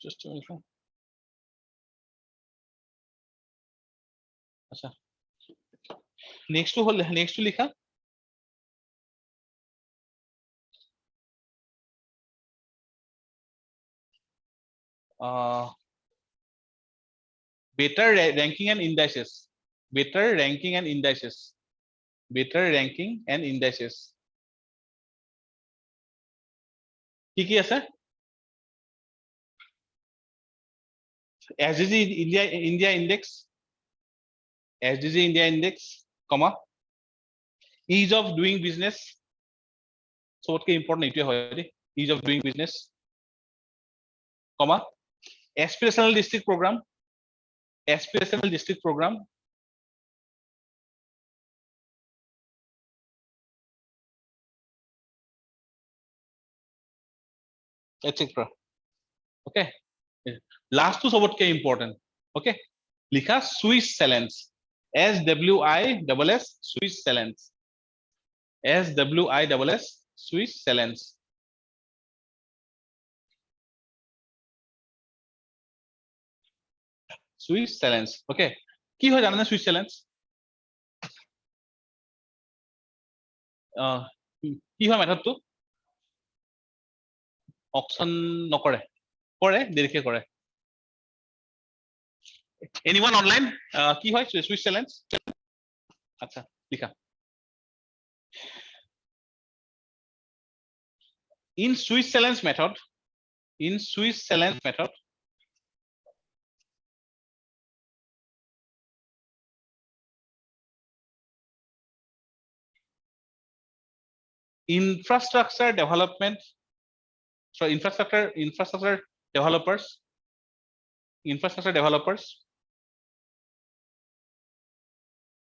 just a minute. আচ্ছা, next two লিখা better ranking and indices. Better ranking and indices. Better ranking and indices. কি আছে? SDG India Index, SDG India Index, comma, ease of doing business. So what is important? Ease of doing business, comma, aspirational district program, etc. Okay, last two what is important? Okay, likha Swiss Excellence, SWISS Swiss Excellence, SWISS Swiss Excellence. Swiss Excellence. Okay, কি হয় জানেন Swiss Excellence? কি হয় মেথডটো? Option নকৰে, কৰে দেৰিকে কৰে। Anyone online? কি হয় Swiss Excellence? আচ্ছা, লিখা। In Swiss Excellence method, infrastructure developers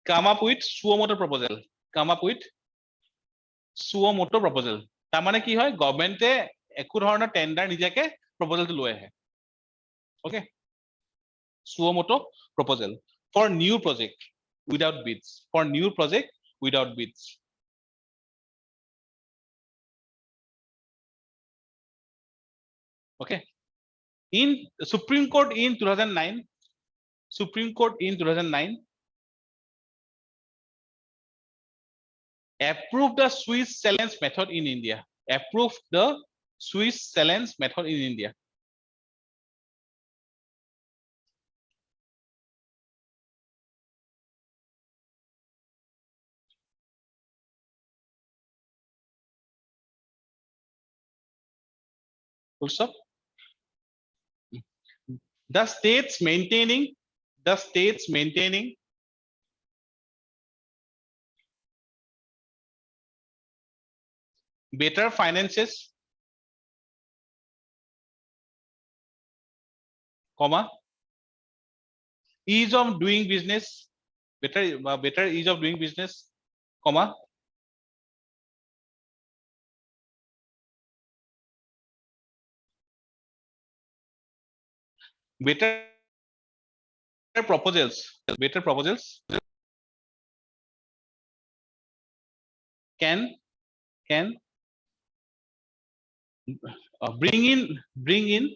come up with suo motu proposal, তাৰ মানে কি হয় গভৰ্নমেন্টে একো ধৰণৰ টেন্ডাৰ নিজাকে প্ৰপোজালটো লৈ আহে। ওকে, suo motu proposal for new project without bids, Okay, in Supreme Court in 2009, approved the Swiss Excellence method in India. Full stop. The states maintaining better finances, comma, ease of doing business, better ease of doing business, comma, better proposals can bring in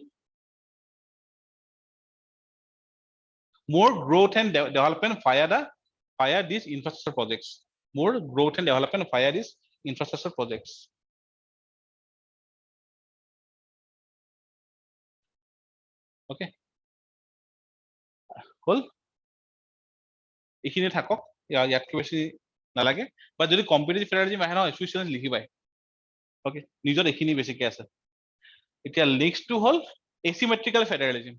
more growth and development via these infrastructure projects. More growth and development via these infrastructure projects. Okay. Cool. এইখিনি থাকক ইয়াতকৈ বেছি নালাগে বা যদি competitive federalism আহে নহয় institution লিখিবাই ওকে নিজৰ এইখিনি বেছিকে আছে এতিয়া নেক্সটটো হ'ল এচিমেট্ৰিকেল ফেডাৰেলিজম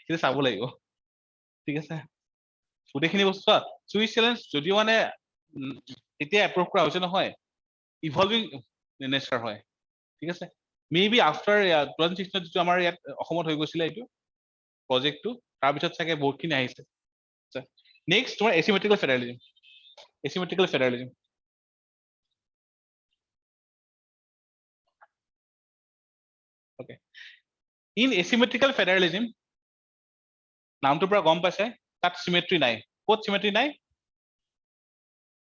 এটা চাব লাগিব ঠিক আছে গোটেইখিনি বস্তু সুইজাৰলেণ্ড যদিও মানে এতিয়া এপ্ৰুভ কৰা হৈছে নহয় ইভলভিং নেচাৰ হয় ঠিক আছে মেবি আফটাৰ 2016 যিটো আমাৰ ইয়াত অসমত হৈ গৈছিলে এইটো প্ৰজেক্টটো তাৰ পিছত চাগে বহুতখিনি আহিছে নেক্সট তোমাৰ এচিমেট্ৰিকেল federalism okay in asymmetrical federalism নামটোৰ পৰা গম পাইছে তাত সিমেট্ৰি নাই ক'ত সিমেট্ৰি নাই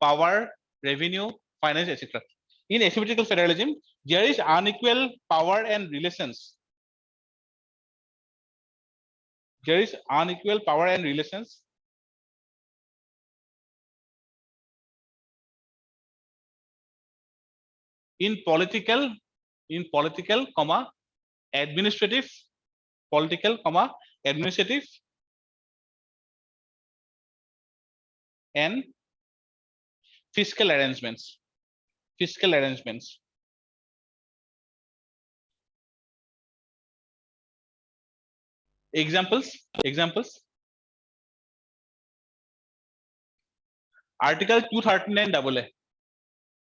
power revenue finance etc in asymmetrical federalism there is unequal power and relations in political comma administrative and fiscal arrangements examples article 239 AA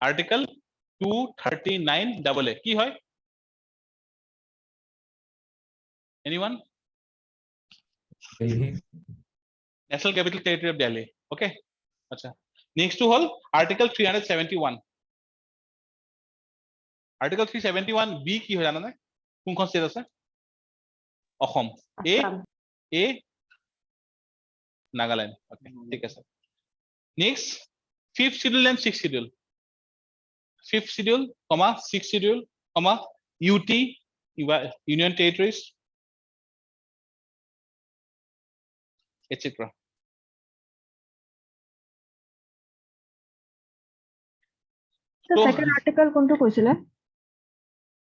article 239 AA কি হয় anyone Delhi. National Capital Territory of Delhi okay acha next to hol article 371 article 371 b কি হয় জানা না কোনখন state আছে অসম a Nagaland okay ঠিক আছে next fifth schedule and sixth schedule comma sixth schedule comma UT Union Territories etc So second article কোনটো কৈছিলে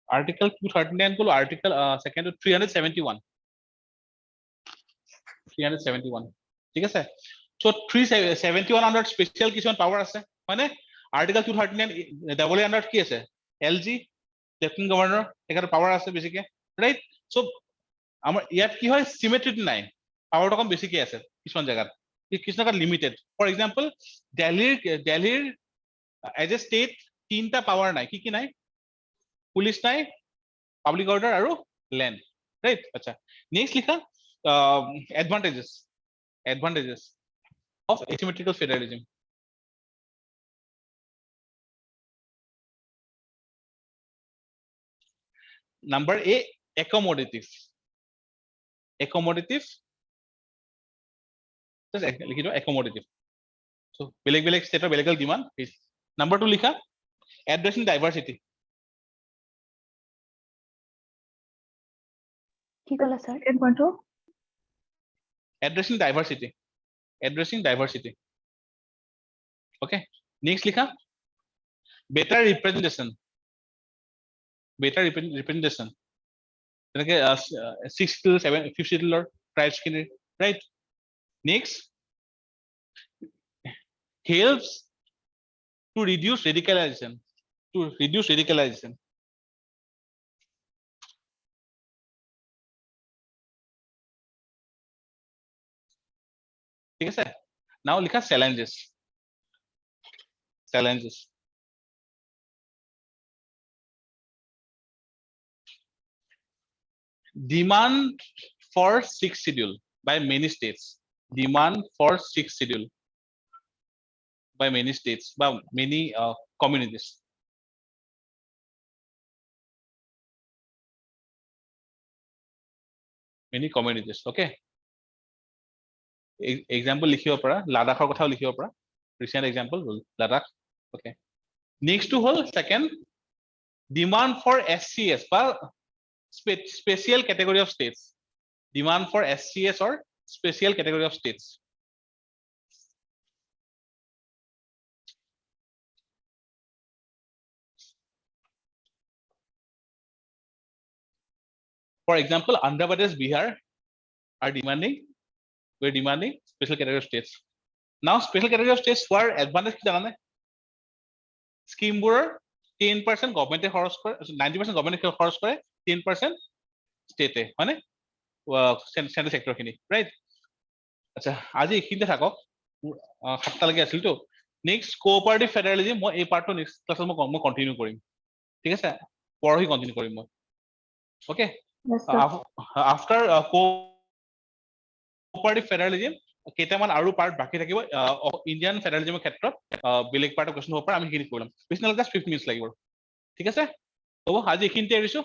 article 239 কলো article second 371 ঠিক আছে so 371 under special কিছুমান power আছে মানে article 239 double under কি আছে LG লেফটেনেন্ট গভৰ্ণৰ এখানে পাৱাৰ আছে বেছিকে ৰাইট সো আমাৰ ইয়াত কি হয় সিমেট্ৰি নাই পাৱাৰটো কম বেছিকে আছে কিছুমান জায়গাত কিছুমান জায়গাত লিমিটেড ফৰ এক্সাম্পল দিল্লীৰ এজ এ ষ্টেট তিনটা পাৱাৰ নাই কি নাই পুলিচ নাই পাব্লিক অৰ্ডাৰ আৰু ল্যান্ড ৰাইট আচ্ছা নেক্সট লিখা advantages of asymmetrical federalism number A accommodative just লিখি দিও accommodative so বেলেগ ষ্টেটৰ বেলেগ ডিমান্ড number 2 লিখা addressing diversity কি ক'লা স্যার second কোনটো addressing diversity okay next likha better representation like 6 to 7 50 tribes right next helps to reduce radicalization ঠিক আছে now লিখা challenges demand for sixth schedule by many states by many communities many communities. Okay. Example লিখিব পৰা লাডাখৰ কথাও লিখিব পৰা recent example Ladakh. Okay. Next to whole second demand for SCS বা special category of states. Demand for SCS or special category of states. For example, Andhra Pradesh, Bihar are demanding, we're demanding special category of states. Now, special category of states were advantage ki janane? Scheme borer 10% government খরচ করে 90% government খরচ করে 10% state এ মানে central sector খিনি right আচ্ছা আজি এইখিনিতে থাকক 7টা লাগি আছিল তো নেক্সট কোঅপাৰেটিভ ফেডাৰেলিজম মই এই পাৰ্টটো নেক্সট ক্লাছত মই কন্টিনিউ কৰিম ঠিক আছে পৰহি কন্টিনিউ কৰিম মই ওকে Yes, sir. after cooperative federalism কেইটামান আৰু পাৰ্ট বাকি থাকিব ইণ্ডিয়ান ফেডাৰেলিজমৰ ক্ষেত্ৰত বেলেগ পাৰ্টৰ কোৱেশ্চন হ'ব পাৰে আমি সেইখিনি কৰিম পিছনাল জাষ্ট 15 মিনিটছ লাগিব ঠিক আছে হ'ব আজি এইখিনিতে এৰিছো